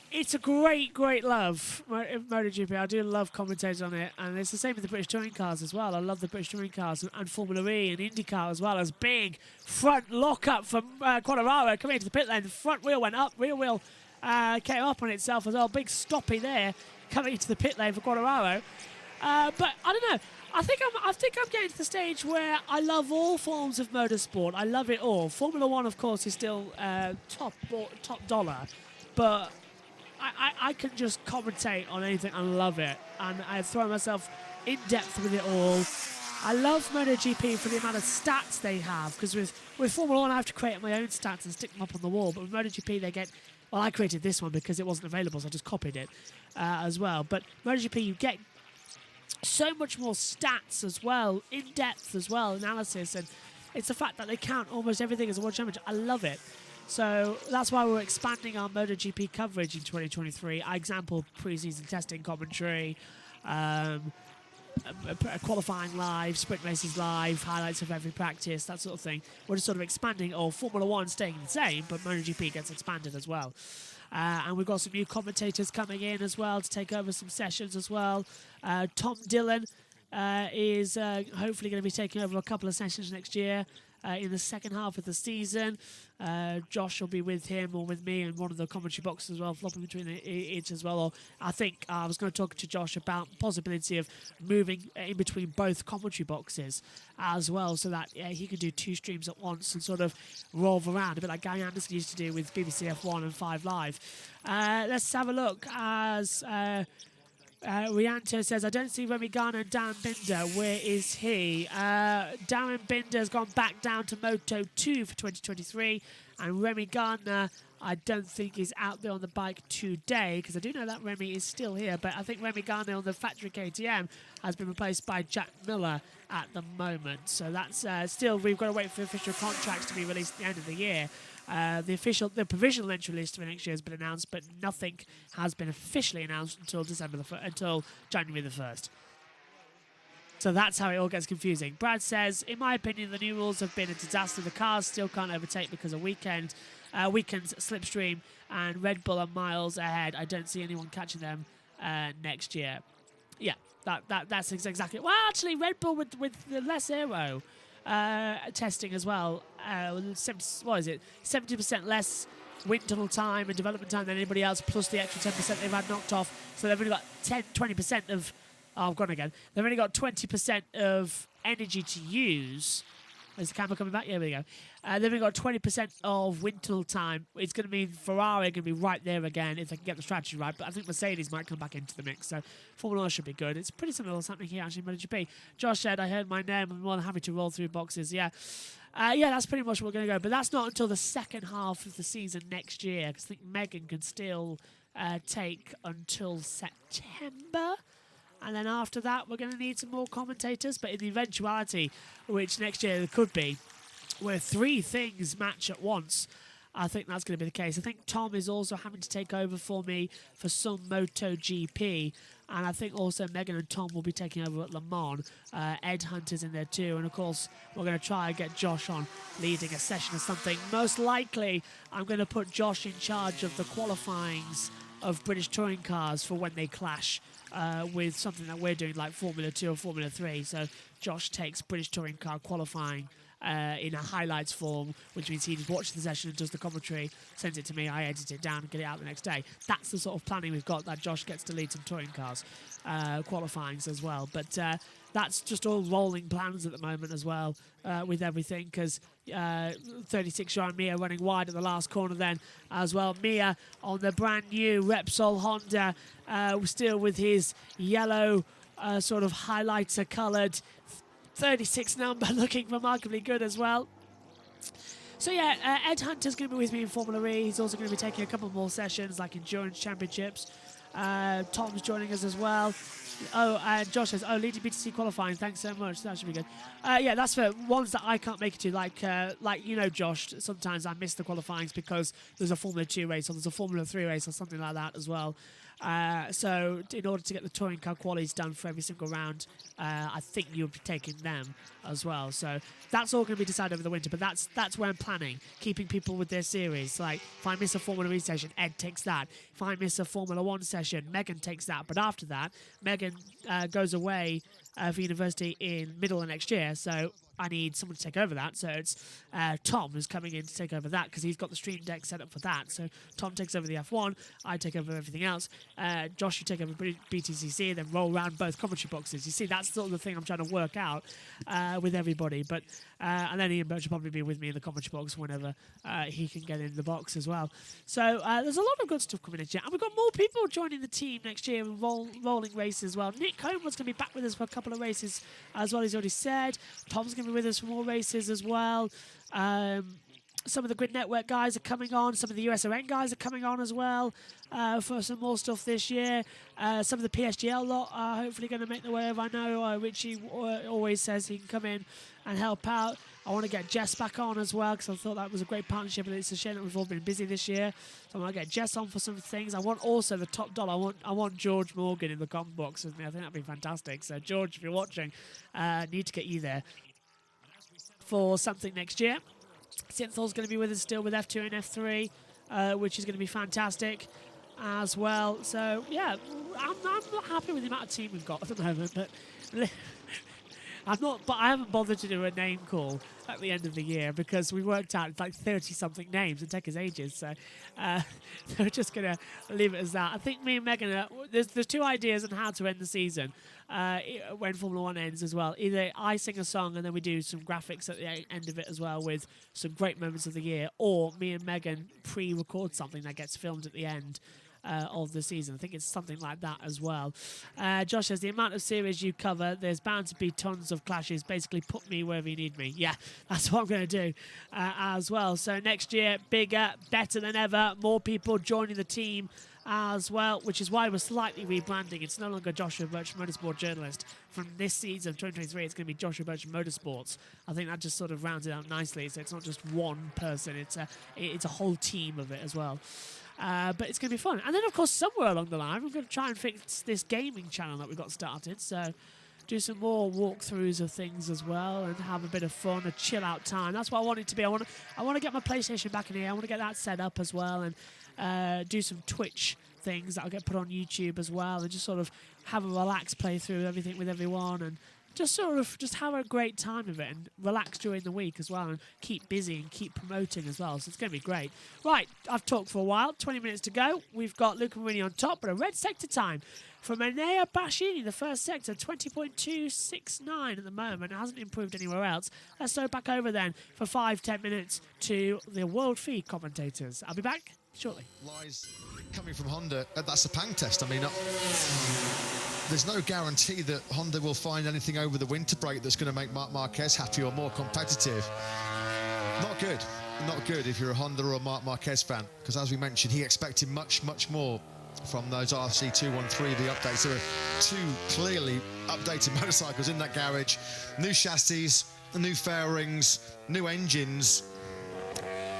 It's a great love, MotoGP. I do love commentating on it. And it's the same with the British Touring Cars as well. I love the British Touring Cars and Formula E and IndyCar as well. As big front lock-up from Quartararo coming into the pit lane. The front wheel went up. Rear wheel came up on itself as well. Big stoppy there coming into the pit lane for Quartararo. But I don't know. I think I'm getting to the stage where I love all forms of motorsport. I love it all. Formula 1, of course, is still top dollar. But I can just commentate on anything and love it. And I throw myself in depth with it all. I love MotoGP for the amount of stats they have. Because with Formula 1, I have to create my own stats and stick them up on the wall. But with MotoGP, they get... Well, I created this one because it wasn't available, so I just copied it as well. But MotoGP, you get so much more stats as well, in depth as well, analysis, and it's the fact that they count almost everything as a World Championship. I love it. So that's why we're expanding our MotoGP coverage in 2023. Example, pre-season testing commentary, qualifying live, sprint races live, highlights of every practice, that sort of thing. We're just sort of expanding, or Formula 1 staying the same, but MotoGP gets expanded as well. And we've got some new commentators coming in as well to take over some sessions as well. Tom Dillon is hopefully going to be taking over a couple of sessions next year in the second half of the season. Josh will be with him or with me in one of the commentary boxes as well, flopping between it as well. Or I think I was going to talk to Josh about the possibility of moving in between both commentary boxes as well, so that he could do 2 streams at once and sort of rove around, a bit like Gary Anderson used to do with BBC F1 and 5 Live. Let's have a look as Rianto says, I don't see Remy Garner and Darren Binder. Where is he? Darren Binder has gone back down to Moto 2 for 2023. And Remy Gardner, I don't think is out there on the bike today, because I do know that Remy is still here. But I think Remy Gardner on the factory KTM has been replaced by Jack Miller at the moment. So that's still, we've got to wait for official contracts to be released at the end of the year. The provisional entry list for next year has been announced, but nothing has been officially announced until until January the 1st. So that's how it all gets confusing. Brad says, in my opinion, the new rules have been a disaster. The cars still can't overtake because of weekend's slipstream, and Red Bull are miles ahead. I don't see anyone catching them next year. Yeah, that's exactly. Well, actually, Red Bull with the less aero testing as well. 70% less wind tunnel time and development time than anybody else, plus the extra 10% they've had knocked off. So they've only got 20% of. Oh, I've gone again. They've only got 20% of energy to use. Is the camera coming back? Yeah, there we go. They've only got 20% of wind tunnel time. It's going to be Ferrari going to be right there again if they can get the strategy right. But I think Mercedes might come back into the mix. So Formula 1 should be good. It's pretty similar to what's happening here actually in MotoGP. Josh said, I heard my name. I'm more than happy to roll through boxes. Yeah. Yeah, that's pretty much what we're going to go. But that's not until the second half of the season next year, because I think Megan can still take until September. And then after that, we're going to need some more commentators. But in the eventuality, which next year there could be, where 3 things match at once, I think that's going to be the case. I think Tom is also having to take over for me for some MotoGP. And I think also Megan and Tom will be taking over at Le Mans. Ed Hunter's in there too. And of course, we're going to try and get Josh on leading a session or something. Most likely, I'm going to put Josh in charge of the qualifyings of British touring cars for when they clash with something that we're doing like Formula 2 or Formula 3. So Josh takes British touring car qualifying in a highlights form, which means he just watches the session and does the commentary, sends it to me, I edit it down and get it out the next day. That's the sort of planning we've got, that Josh gets to lead some touring cars qualifyings as well. But that's just all rolling plans at the moment as well with everything, because 36-year-old Mia running wide at the last corner then as well. Mia on the brand new Repsol Honda, still with his yellow sort of highlighter coloured 36 number, looking remarkably good as well. So yeah, Ed Hunter's going to be with me in Formula E. He's also going to be taking a couple more sessions like Endurance Championships. Tom's joining us as well. Oh, and Josh says, leading BTC qualifying, thanks so much. That should be good. Yeah, that's for ones that I can't make it to, like you know, Josh, sometimes I miss the qualifyings because there's a Formula 2 race or there's a Formula 3 race or something like that as well. So in order to get the touring car qualities done for every single round, I think you'll be taking them as well. So that's all going to be decided over the winter, but that's where I'm planning, keeping people with their series. Like if I miss a Formula E session, Ed takes that. If I miss a Formula 1 session, Megan takes that. But after that, Megan goes away for university in middle of next year, so I need someone to take over that. So it's Tom who's coming in to take over that, because he's got the stream deck set up for that. So Tom takes over the F1, I take over everything else. Josh, you take over BTCC, and then roll around both commentary boxes. You see, that's sort of the thing I'm trying to work out with everybody. But and then Ian Birch will probably be with me in the commentary box whenever he can get in the box as well. So there's a lot of good stuff coming in here. And we've got more people joining the team next year in rolling races as well. Nick Coleman's going to be back with us for a couple of races as well, he's already said. Tom's going to be with us for more races as well. Some of the Grid Network guys are coming on. Some of the USON guys are coming on as well for some more stuff this year. Some of the PSGL lot are hopefully going to make their way over. I know Richie always says he can come in and help out. I want to get Jess back on as well, because I thought that was a great partnership, and it's a shame that we've all been busy this year. So I want to get Jess on for some things. I want also the top dollar. I want George Morgan in the comment box with me. I think that'd be fantastic. So George, if you're watching, need to get you there for something next year. Synthol's going to be with us still with F2 and F3, which is going to be fantastic as well. So yeah, I'm not happy with the amount of team we've got at the moment, but I haven't bothered to do a name call at the end of the year, because we worked out it's like 30-something names. It take us ages, so we're just going to leave it as that. I think me and Megan, there's 2 ideas on how to end the season when Formula 1 ends as well. Either I sing a song and then we do some graphics at the end of it as well with some great moments of the year, or me and Megan pre-record something that gets filmed at the end of the season. I think it's something like that as well. Josh says, the amount of series you cover, there's bound to be tons of clashes. Basically, put me wherever you need me. Yeah, that's what I'm going to do as well. So next year, bigger, better than ever, more people joining the team as well, which is why we're slightly rebranding. It's no longer Joshua Birch Motorsport Journalist. From this season of 2023, it's going to be Joshua Birch Motorsports. I think that just sort of rounds it out nicely. So it's not just one person, it's a whole team of it as well. But it's going to be fun. And then, of course, somewhere along the line, we're going to try and fix this gaming channel that we got started. So do some more walkthroughs of things as well and have a bit of fun, a chill-out time. That's what I want it to be. I want to get my PlayStation back in here. I want to get that set up as well and do some Twitch things that'll get put on YouTube as well and just sort of have a relaxed playthrough of everything with everyone and just have a great time of it and relax during the week as well and keep busy and keep promoting as well. So it's going to be great. Right, I've talked for a while. 20 minutes to go. We've got Luca Marini on top, but a red sector time from Enea Bashini, the first sector, 20.269 at the moment. It hasn't improved anywhere else. Let's throw it back over then for 5-10 minutes to the World Feed commentators. I'll be back shortly.
Lies coming from Honda at that Sepang test. I mean, there's no guarantee that Honda will find anything over the winter break that's going to make Marc Marquez happy or more competitive. Not good. Not good if you're a Honda or a Marc Marquez fan, because as we mentioned, he expected much, much more from those RC213V updates. There are two clearly updated motorcycles in that garage. New chassis, new fairings, new engines.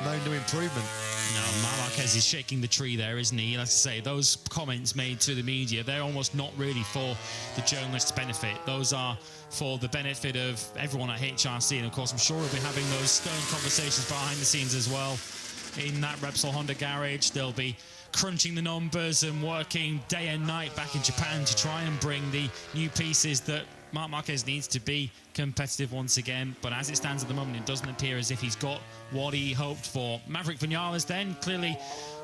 No new improvement.
No, Marc Marquez is shaking the tree there, isn't he? Like I say, those comments made to the media, they're almost not really for the journalists' benefit. Those are for the benefit of everyone at HRC. And, of course, I'm sure we'll be having those stern conversations behind the scenes as well. In that Repsol Honda garage, they'll be crunching the numbers and working day and night back in Japan to try and bring the new pieces that Marc Marquez needs to be competitive once again. But as it stands at the moment, it doesn't appear as if he's got what he hoped for. Maverick Vinales then clearly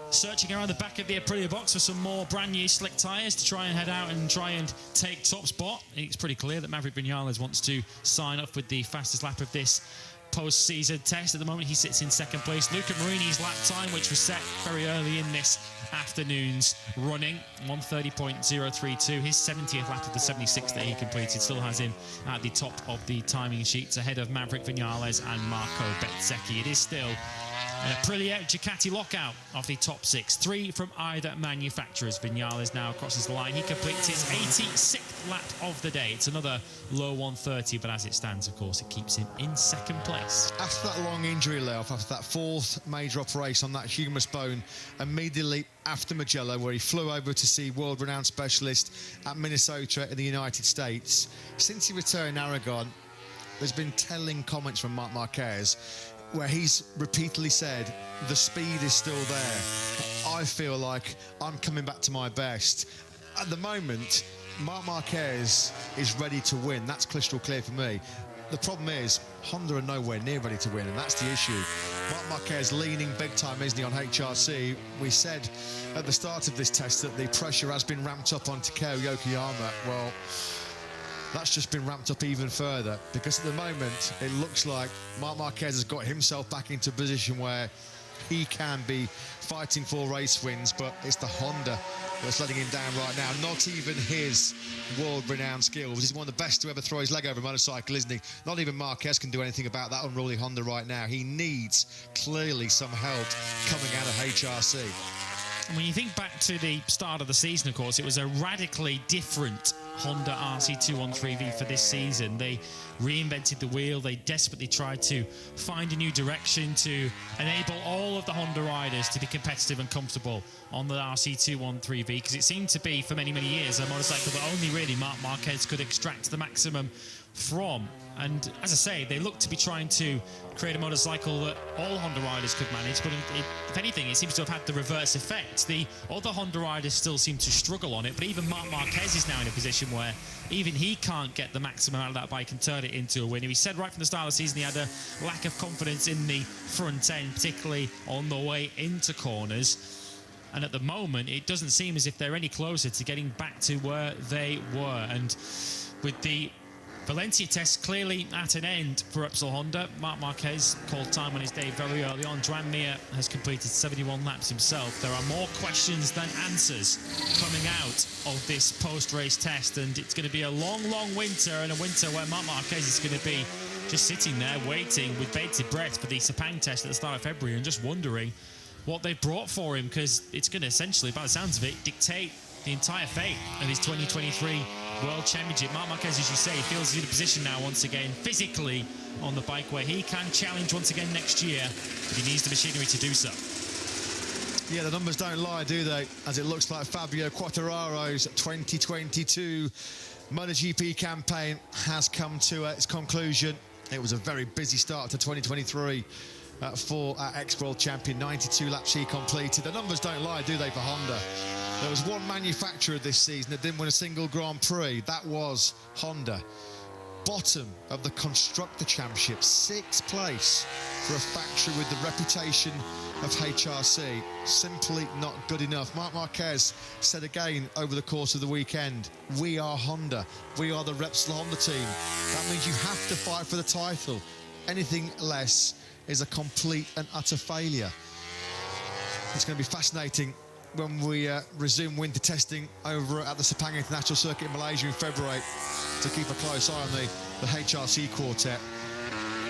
searching around the back of the Aprilia box for some more brand new slick tyres to try and head out and try and take top spot. It's pretty clear that Maverick Vinales wants to sign up with the fastest lap of this post-season test. At the moment, he sits in second place. Luca Marini's lap time, which was set very early in this afternoon's running, 1:30.032. His 70th lap of the 76 that he completed still has him at the top of the timing sheets, ahead of Maverick Vinales and Marco Bezzecchi. It is still an Aprilia Ducati lockout of the top six, 3 from either manufacturers. Vinales now crosses the line. He completes his 86th lap of the day. It's another low 1:30, but as it stands, of course, it keeps him in second place.
After that long injury layoff, after that fourth major operation on that humerus bone, immediately after Mugello, where he flew over to see world-renowned specialist at Minnesota in the United States, since he returned in Aragon, there's been telling comments from Marc Marquez where he's repeatedly said, the speed is still there. I feel like I'm coming back to my best. At the moment, Marc Marquez is ready to win. That's crystal clear for me. The problem is, Honda are nowhere near ready to win, and that's the issue. Marc Marquez leaning big time, isn't he, on HRC? We said at the start of this test that the pressure has been ramped up on Takeo Yokoyama. Well, that's just been ramped up even further, because at the moment it looks like Marc Marquez has got himself back into a position where he can be fighting for race wins, but it's the Honda that's letting him down right now. Not even his world-renowned skills. He's one of the best to ever throw his leg over a motorcycle, isn't he? Not even Marquez can do anything about that unruly Honda right now. He needs clearly some help coming out of HRC.
And when you think back to the start of the season, of course, it was a radically different Honda RC213V for this season. They reinvented the wheel. They desperately tried to find a new direction to enable all of the Honda riders to be competitive and comfortable on the RC213V, because it seemed to be, for many, many years, a motorcycle that only really Marc Marquez could extract the maximum from. And as I say, they look to be trying to create a motorcycle that all Honda riders could manage, but if anything, it seems to have had the reverse effect. The other Honda riders still seem to struggle on it, but even Marc Marquez is now in a position where even he can't get the maximum out of that bike and turn it into a winner. He said right from the start of the season he had a lack of confidence in the front end, particularly on the way into corners. And at the moment, it doesn't seem as if they're any closer to getting back to where they were. And with the Valencia test clearly at an end for Repsol Honda. Marc Marquez called time on his day very early on. Joan Mir has completed 71 laps himself. There are more questions than answers coming out of this post-race test, and it's going to be a long, long winter, and a winter where Marc Marquez is going to be just sitting there waiting with bated breath for the Sepang test at the start of February and just wondering what they've brought for him, because it's going to essentially, by the sounds of it, dictate the entire fate of his 2023 World Championship. Marc Marquez, as you say, feels he's in a position now once again physically on the bike where he can challenge once again next year, but he needs the machinery to do so.
Yeah, the numbers don't lie, do they? As it looks like Fabio Quartararo's 2022 MotoGP campaign has come to its conclusion. It was a very busy start to 2023 for our ex-world champion. 92 laps he completed. The numbers don't lie, do they, for Honda? There was one manufacturer this season that didn't win a single Grand Prix. That was Honda. Bottom of the Constructor Championship, 6th place for a factory with the reputation of HRC. Simply not good enough. Marc Marquez said again over the course of the weekend, we are Honda. We are the Repsol Honda team. That means you have to fight for the title. Anything less is a complete and utter failure. It's going to be fascinating when we resume winter testing over at the Sepang International Circuit in Malaysia in February to keep a close eye on the HRC quartet.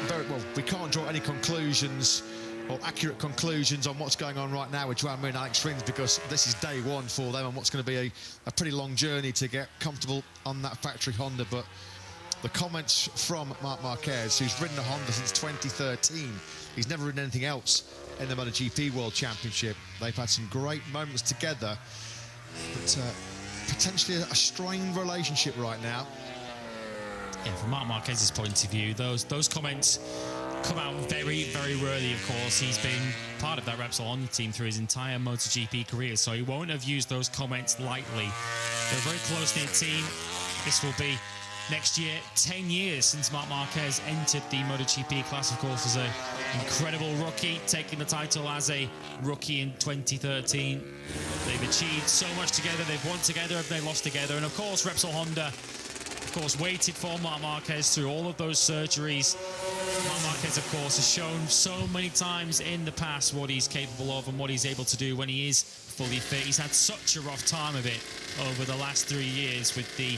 Very well, we can't draw any conclusions or accurate conclusions on what's going on right now with Joan Mir and Alex Rins, because this is day one for them and what's going to be a pretty long journey to get comfortable on that factory Honda. But the comments from Marc Marquez, who's ridden a Honda since 2013, he's never ridden anything else in the MotoGP World Championship. They've had some great moments together, but potentially a strained relationship right now.
Yeah, from Marc Marquez's point of view, those comments come out very, very rarely, of course. He's been part of that Repsol Honda team through his entire MotoGP career, so he won't have used those comments lightly. They're a very close-knit team. This will be next year 10 years since Marc Marquez entered the MotoGP class, of course, as an incredible rookie, taking the title as a rookie in 2013. They've achieved so much together. They've won together, they lost together, and of course Repsol Honda, of course, waited for Marc Marquez through all of those surgeries. Marc Marquez, of course, has shown so many times in the past what he's capable of and what he's able to do when he is fully fit. He's had such a rough time of it over the last 3 years with the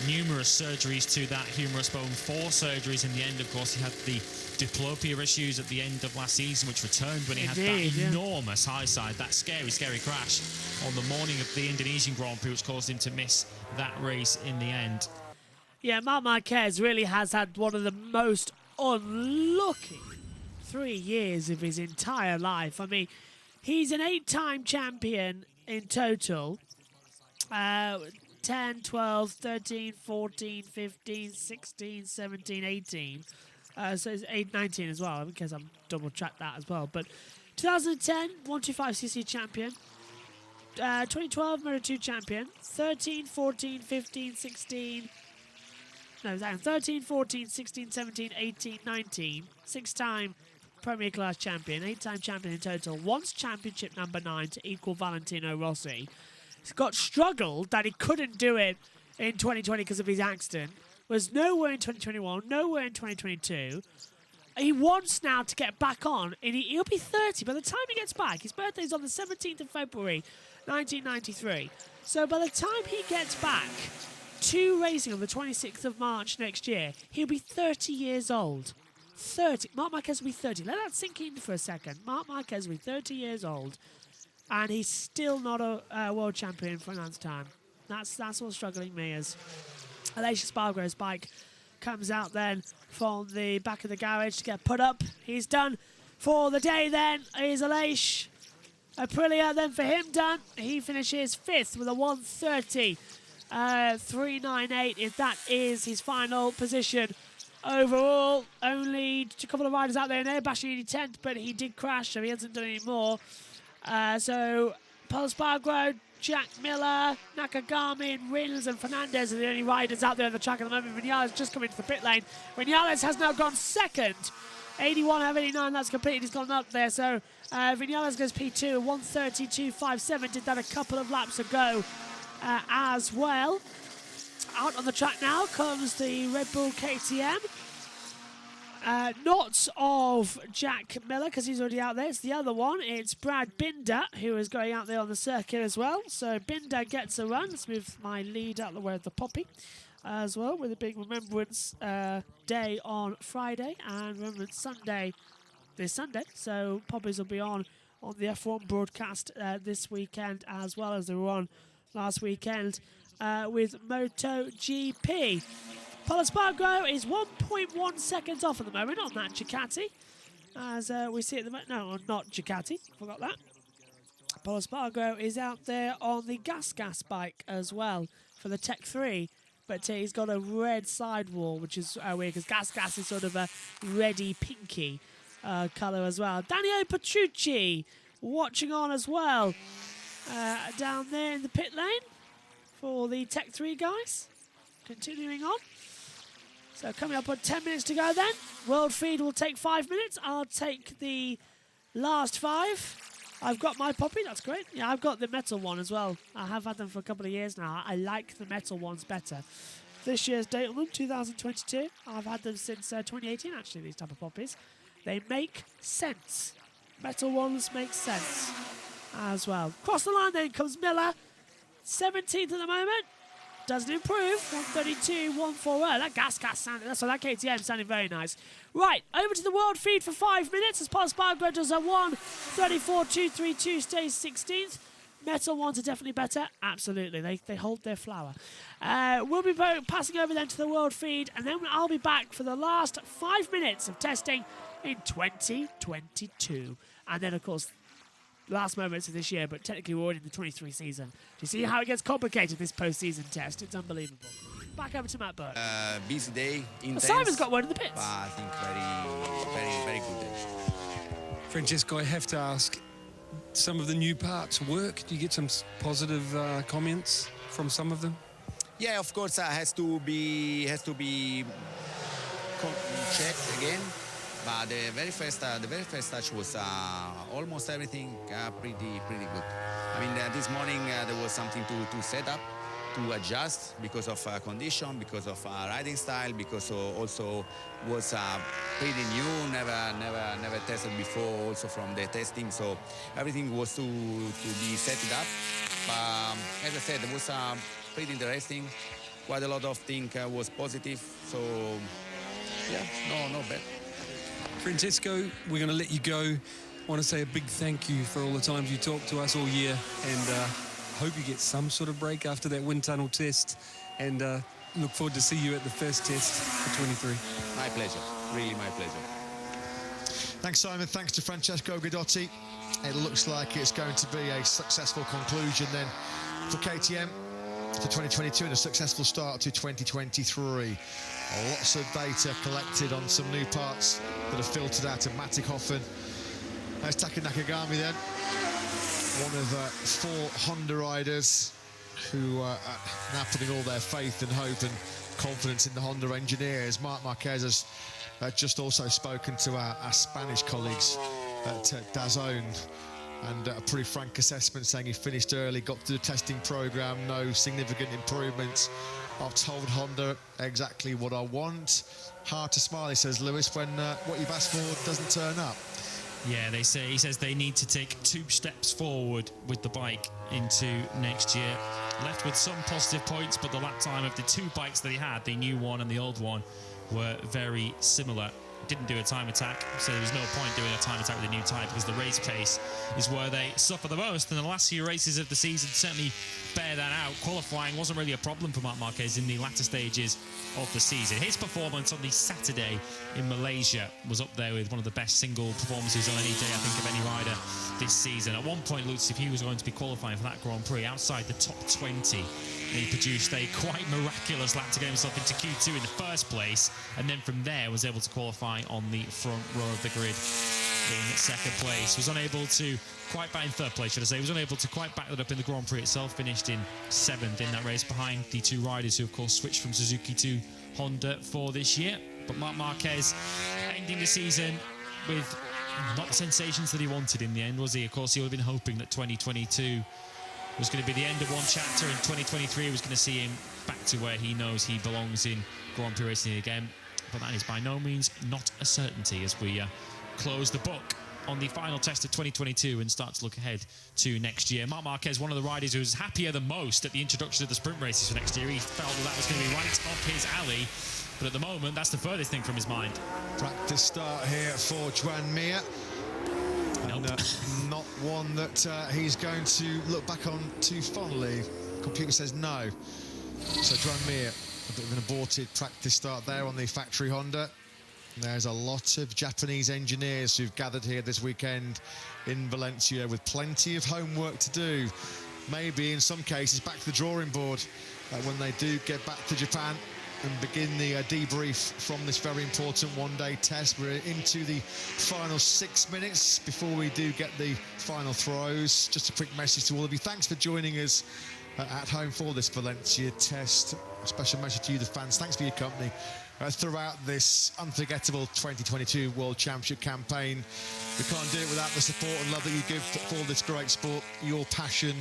numerous surgeries to that humerus bone, 4 surgeries in the end. Of course, he had the diplopia issues at the end of last season, which returned when he had that enormous high side, that scary, scary crash on the morning of the Indonesian Grand Prix, which caused him to miss that race in the end.
Yeah, Marc Marquez really has had one of the most unlucky 3 years of his entire life. I mean, he's an 8-time champion in total. 10, 12, 13, 14, 15, 16, 17, 18. So it's 8, 19 as well, in case I'm double-checked that as well. But 2010, 125cc champion. 2012, Moto2 champion. 13, 14, 15, 16... No, 13, 14, 16, 17, 18, 19. 6-time Premier Class champion. 8-time champion in total. Once championship number 9 to equal Valentino Rossi. He's got struggled that he couldn't do it in 2020 because of his accident. Was nowhere in 2021, nowhere in 2022. He wants now to get back on, and he'll be 30 by the time he gets back. His birthday's on the 17th of February, 1993. So by the time he gets back to racing on the 26th of March next year, he'll be 30 years old. 30. Marc Marquez will be 30. Let that sink in for a second. Marc Marquez will be 30 years old, and he's still not a world champion for an ounce time. That's what's struggling me. As Aleix Espargaro's bike comes out then from the back of the garage to get put up. He's done for the day then. Here's Aleix Aprilia then for him done. He finishes 5th with a 1:30. 3.98 if that is his final position overall. Only a couple of riders out there in there. Bastianini 10th, but he did crash, so he hasn't done any more. So Paul Espargaro, Jack Miller, Nakagami, Rins and Fernandez are the only riders out there on the track at the moment. Vinales just come into the pit lane. Vinales has now gone 2nd. 81 out of 89, that's completed. He's gone up there. So Vinales goes P2, 1:32.57. Did that a couple of laps ago as well. out on the track now comes the Red Bull KTM. Not of Jack Miller, because he's already out there. It's the other one. It's Brad Binder, who is going out there on the circuit as well. So Binder gets a run. Let's move my lead out the way of the poppy as well, with a big Remembrance Day on Friday and Remembrance Sunday this Sunday. So poppies will be on the F1 broadcast this weekend, as well as they were on last weekend with MotoGP. Polo Spargo is 1.1 seconds off at the moment on that Ducati. As we see at the moment, no, not Ducati, forgot that. Polo Spargo is out there on the Gas bike as well for the Tech 3. But he's got a red sidewall, which is weird, because Gas is sort of a reddy pinky colour as well. Daniele Petrucci watching on as well down there in the pit lane for the Tech 3 guys. Continuing on. So coming up on 10 minutes to go then. World feed will take 5 minutes. I'll take the last 5. I've got my poppy, that's great. Yeah, I've got the metal one as well. I have had them for a couple of years now. I like the metal ones better. This year's date on them, 2022. I've had them since 2018 actually, these type of poppies. They make sense. Metal ones make sense as well. Across the line then comes Miller. 17th at the moment. Doesn't improve. 132, 140. That gas sounded. That's that KTM sounded very nice. Right, over to the world feed for 5 minutes as Polo Spargo does a 1:34.232, stays 16th. Metal ones are definitely better. Absolutely, they hold their flower. We'll be passing over then to the world feed, and then I'll be back for the last 5 minutes of testing in 2022, and then of course. Last moments of this year, but technically we're already in the 23 season. Do you see how it gets complicated, this post-season test? It's unbelievable. Back over to Matt Burke.
Busy day, intense.
Simon's got one in the pits.
But I think very good day.
Francesco, I have to ask, some of the new parts work? Do you get some positive comments from some of them?
Yeah, of course, has to be checked again. But the very first touch was almost everything pretty good. I mean, this morning there was something to set up, to adjust because of condition, because of riding style, because also was pretty new, never tested before. Also from the testing, so everything was to be set it up. As I said, it was pretty interesting. Quite a lot of things was positive. So yeah, no bad.
Francesco, we're going to let you go. I want to say a big thank you for all the times you talked to us all year, and hope you get some sort of break after that wind tunnel test, and look forward to see you at the first test for 23.
My pleasure, really my pleasure.
Thanks, Simon. Thanks to Francesco Guidotti. It looks like it's going to be a successful conclusion then for KTM for 2022 and a successful start to 2023. Lots of data collected on some new parts that have filtered out of Mattighofen. There's Taka Nakagami then, one of 4 Honda riders who are now putting all their faith and hope and confidence in the Honda engineers. Marc Marquez has just also spoken to our Spanish colleagues at DAZN, and a pretty frank assessment saying he finished early, got through the testing program, no significant improvements. I've told Honda exactly what I want. Hard to smile, he says, Lewis, when what you've asked for doesn't turn up.
Yeah, he says they need to take 2 steps forward with the bike into next year. Left with some positive points, but the lap time of the 2 bikes that he had, the new one and the old one, were very similar. Didn't do a time attack, so there was no point doing a time attack with a new tyre, because the race pace is where they suffer the most. And the last few races of the season certainly bear that out. Qualifying wasn't really a problem for Marc Marquez in the latter stages of the season. His performance on the Saturday in Malaysia was up there with one of the best single performances on any day, I think, of any rider this season. At one point, looked as if he was going to be qualifying for that Grand Prix outside the top 20. He produced a quite miraculous lap to get himself into Q2 in the first place, and then from there was able to qualify on the front row of the grid in second place. Was unable to quite back in third place, should I say. Was unable to quite back that up in the Grand Prix itself. Finished in 7th in that race behind the 2 riders who, of course, switched from Suzuki to Honda for this year. But Marc Marquez ending the season with not the sensations that he wanted in the end, was he? Of course, he would have been hoping that 2022 was going to be the end of one chapter. In 2023 was going to see him back to where he knows he belongs in Grand Prix racing again. But that is by no means not a certainty as we close the book on the final test of 2022 and start to look ahead to next year. Marc Marquez, one of the riders who was happier than most at the introduction of the sprint races for next year. He felt that was going to be right up his alley, but at the moment, that's the furthest thing from his mind.
Practice start here for Joan Mir.
Nope.
And not one that he's going to look back on too fondly. Computer says no. So Joan Mir, a bit of an aborted practice start there on the factory Honda. There's a lot of Japanese engineers who've gathered here this weekend in Valencia with plenty of homework to do. Maybe in some cases back to the drawing board when they do get back to Japan and begin the debrief from this very important one-day test. We're into the final 6 minutes before we do get the final throws. Just a quick message to all of you. Thanks for joining us at home for this Valencia test. A special message to you, the fans. Thanks for your company throughout this unforgettable 2022 World Championship campaign. We can't do it without the support and love that you give for this great sport, your passion.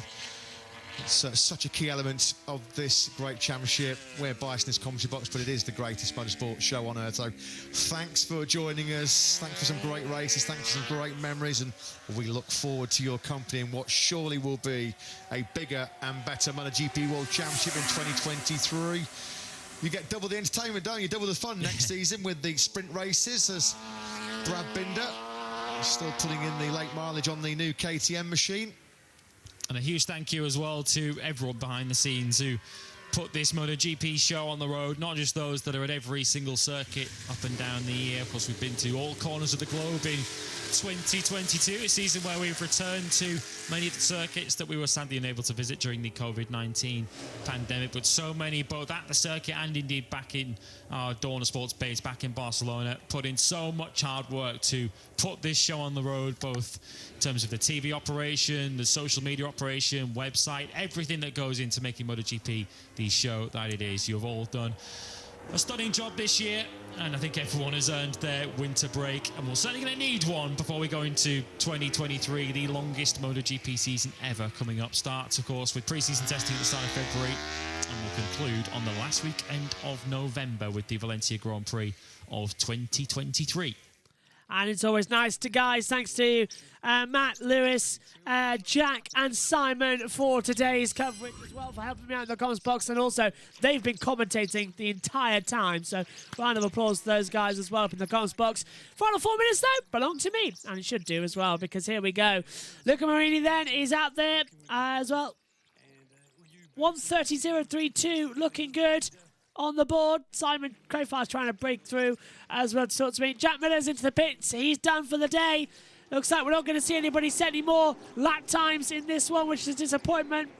It's such a key element of this great championship. We're biased in this commentary box, but it is the greatest motorsport show on earth. So thanks for joining us. Thanks for some great races. Thanks for some great memories. And we look forward to your company in what surely will be a bigger and better MotoGP World Championship in 2023. You get double the entertainment, don't you? Double the fun next season with the sprint races, as Brad Binder is still putting in the late mileage on the new KTM machine.
And a huge thank you as well to everyone behind the scenes who put this MotoGP show on the road, not just those that are at every single circuit up and down the year. Of course, we've been to all corners of the globe in 2022, a season where we've returned to many of the circuits that we were sadly unable to visit during the COVID-19 pandemic, but so many, both at the circuit and indeed back in our Dorna Sports base, back in Barcelona, put in so much hard work to put this show on the road, both in terms of the TV operation, the social media operation, website, everything that goes into making MotoGP the show that it is. You've all done a stunning job this year, and I think everyone has earned their winter break, and we're certainly going to need one before we go into 2023, the longest MotoGP season ever coming up. Starts, of course, with pre-season testing at the start of February, and will conclude on the last weekend of November with the Valencia Grand Prix of 2023.
And it's always nice to, guys, thanks to Matt, Lewis, Jack and Simon for today's coverage as well, for helping me out in the comments box. And also, they've been commentating the entire time. So, round of applause to those guys as well up in the comments box. Final 4 minutes, though, belong to me. And it should do as well, because here we go. Luca Marini then is out there as well. 1:30.032, looking good on the board. Simon Crowfar's trying to break through as well to talk to me. Jack Miller's into the pits. He's done for the day. Looks like we're not going to see anybody set any more lap times in this one, which is a disappointment.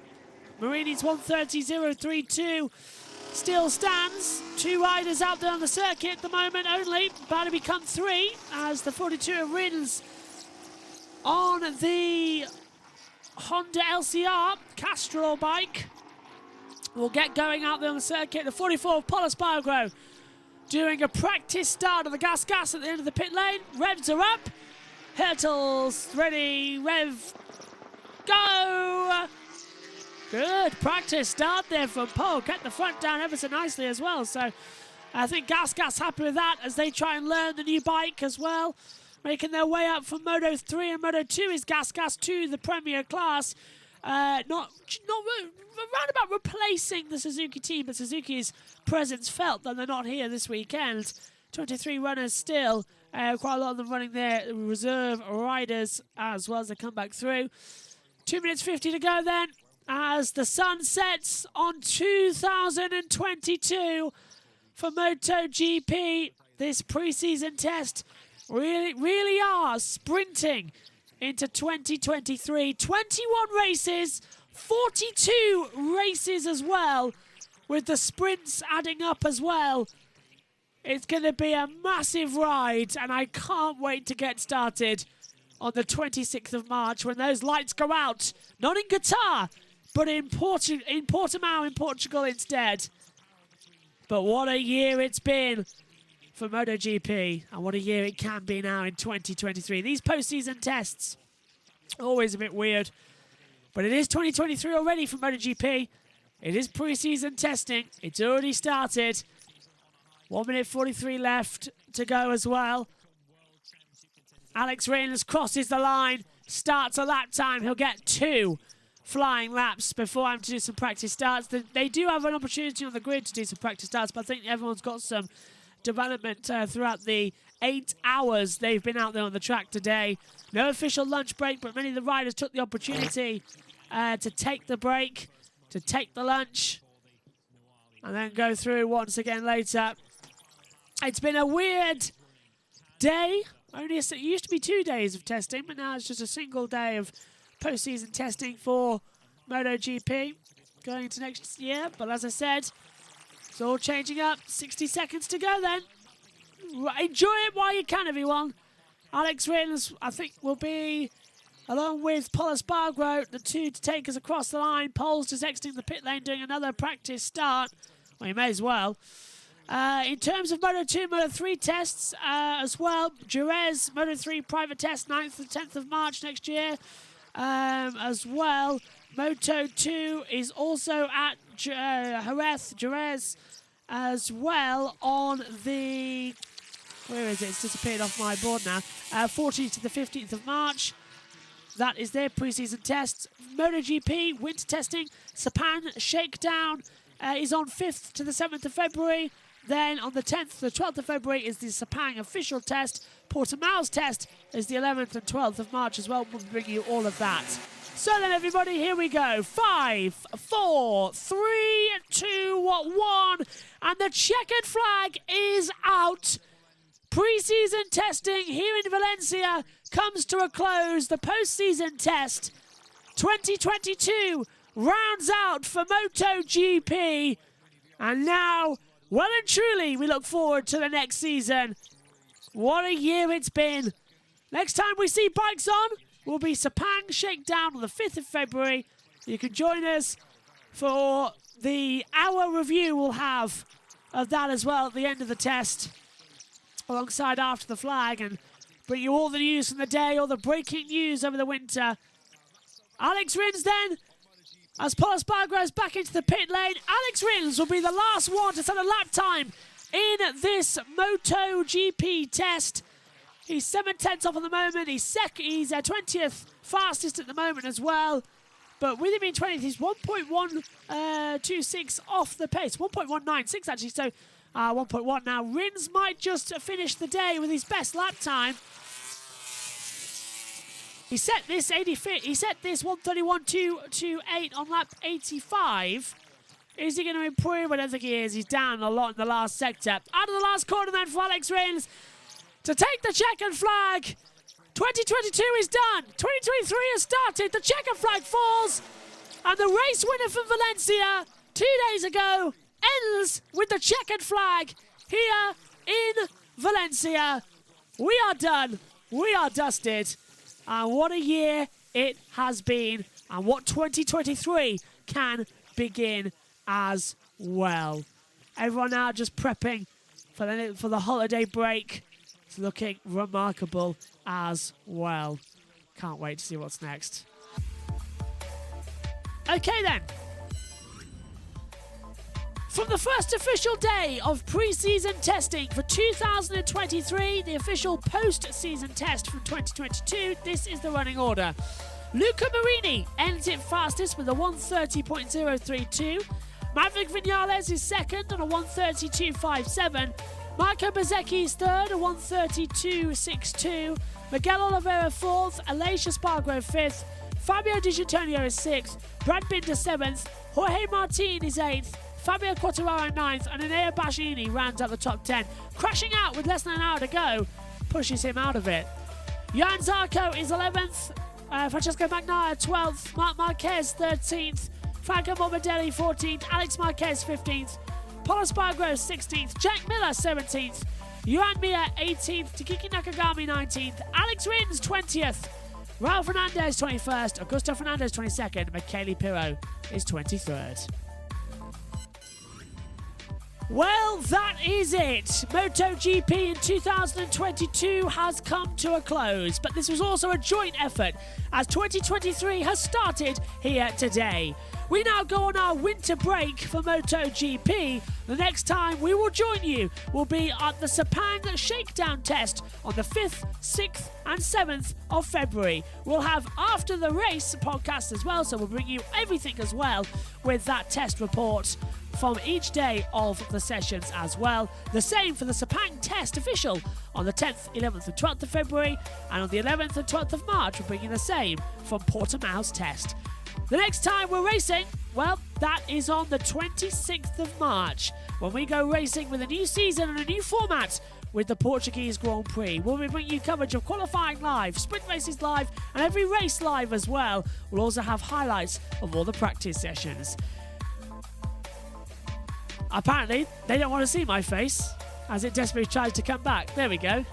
Marini's 1:30.032 still stands. 2 riders out there on the circuit at the moment only. About to become 3 as the 42 wins on the Honda LCR Castrol bike. We'll get going out there on the circuit. The 44 of Paul Espargaro doing a practice start of the gas at the end of the pit lane. Revs are up. Hurtle's ready. Rev, go. Good practice start there from Paul. Kept the front down ever so nicely as well. So I think Gas happy with that as they try and learn the new bike as well. Making their way up from Moto 3 and Moto 2 is Gas to the Premier class. Not around about replacing the Suzuki team, but Suzuki's presence felt that they're not here this weekend. 23 runners still, quite a lot of them running their reserve riders as well as they come back through. 2 minutes 50 to go then, as the sun sets on 2022 for MotoGP. This pre-season test really are sprinting into 2023. 21 races, 42 races as well, with the sprints adding up as well. It's going to be a massive ride, and I can't wait to get started on the 26th of March when those lights go out. Not in Qatar, but in Portimao in Portugal instead. But what a year it's been for MotoGP, and what a year it can be now in 2023. These postseason tests, always a bit weird. But it is 2023 already for MotoGP. It is pre-season testing. It's already started. 1 minute 43 left to go as well. Alex Rins crosses the line, starts a lap time. He'll get 2 flying laps before having to do some practice starts. They do have an opportunity on the grid to do some practice starts, but I think everyone's got some development throughout the 8 hours they've been out there on the track today. No official lunch break, but many of the riders took the opportunity to take the break, to take the lunch, and then go through once again later. It's been a weird day. It used to be 2 days of testing, but now it's just a single day of post-season testing for MotoGP going into next year. But as I said, it's all changing up. 60 seconds to go then. Enjoy it while you can, everyone. Alex Rins, I think, will be, along with Pol Espargaro, the 2 to take us across the line. Pol's just exiting the pit lane, doing another practice start. Well, he may as well. In terms of Moto2, Moto3 tests as well, Jerez, Moto3 private test, 9th and 10th of March next year. As well, Moto2 is also at Jerez as well on the, where is it? It's disappeared off my board now. 14th to the 15th of March. That is their pre-season test. MotoGP winter testing, Sepang Shakedown is on 5th to the 7th of February. Then on the 10th to the 12th of February is the Sepang official test. Portimao's test is the 11th and 12th of March as well. We'll bring you all of that. So then, everybody, here we go. 5, 4, 3, 2, 1. And the checkered flag is out. Pre-season testing here in Valencia comes to a close. The post-season test 2022 rounds out for MotoGP. And now, well and truly, we look forward to the next season. What a year it's been. Next time we see bikes on will be Sepang Shakedown on the 5th of February. You can join us for the hour review we'll have of that as well at the end of the test, alongside After the Flag, and bring you all the news from the day, all the breaking news over the winter. Alex Rins then, as Pol Espargaro is back into the pit lane. Alex Rins will be the last one to set a lap time in this MotoGP test. He's 7/10 off at the moment. He's 20th fastest at the moment as well. But with him in 20th, he's 1.126 off the pace. 1.196 actually, so 1.1 now. Rins might just finish the day with his best lap time. He set this 131.228 on lap 85. Is he going to improve? I don't think he is. He's down a lot in the last sector. Out of the last corner then for Alex Rins to take the checkered flag. 2022 is done. 2023 has started. The checkered flag falls. And the race winner from Valencia 2 days ago ends with the checkered flag here in Valencia. We are done. We are dusted. And what a year it has been. And what 2023 can begin as well. Everyone now just prepping for the holiday break. It's looking remarkable as well. Can't wait to see what's next. Okay then. From the first official day of pre-season testing for 2023, the official post-season test from 2022, this is the running order. Luca Marini ends it fastest with a 130.032. Maverick Vinales is second on a 132.57. Marco Bezzecchi is third, a 132.62. Miguel Oliveira fourth, Aleix Espargaro fifth. Fabio Di Giannantonio is sixth. Brad Binder seventh. Jorge Martin is eighth. Fabio Quartararo 9th, and Enea Baggini rounds out the top 10. Crashing out with less than an hour to go, pushes him out of it. Johan Zarco is 11th, Francesco Bagnaia 12th, Marc Marquez 13th, Franco Morbidelli 14th, Alex Marquez 15th, Pol Espargaro 16th, Jack Miller 17th, Johan Mir 18th, Takiki Nakagami 19th, Alex Rins 20th, Raul Fernandez 21st, Augusto Fernandez 22nd, Michele Pirro is 23rd. Well, that is it. MotoGP in 2022 has come to a close, but this was also a joint effort as 2023 has started here today. We now go on our winter break for MotoGP. The next time we will join you will be at the Sepang Shakedown Test on the 5th, 6th and 7th of February. We'll have After the Race podcast as well, so we'll bring you everything as well with that test report from each day of the sessions as well. The same for the Sepang Test official on the 10th, 11th and 12th of February, and on the 11th and 12th of March we'll bring you the same from Portimao's Test. The next time we're racing, well, that is on the 26th of March, when we go racing with a new season and a new format with the Portuguese Grand Prix. We'll be bringing you coverage of qualifying live, sprint races live, and every race live as well. We'll also have highlights of all the practice sessions. Apparently, they don't want to see my face as it desperately tries to come back. There we go.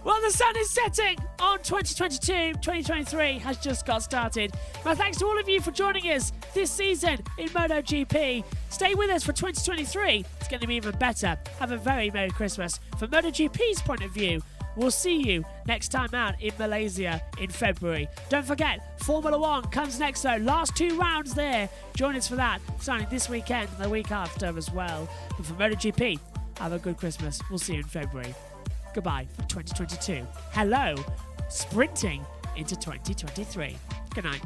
Well, the sun is setting on 2022. 2023 has just got started. My thanks to all of you for joining us this season in MotoGP. Stay with us for 2023. It's going to be even better. Have a very Merry Christmas. From MotoGP's point of view, we'll see you next time out in Malaysia in February. Don't forget, Formula One comes next though. Last 2 rounds there. Join us for that, starting this weekend and the week after as well. But for MotoGP, have a good Christmas. We'll see you in February. Goodbye for 2022. Hello, sprinting into 2023. Good night.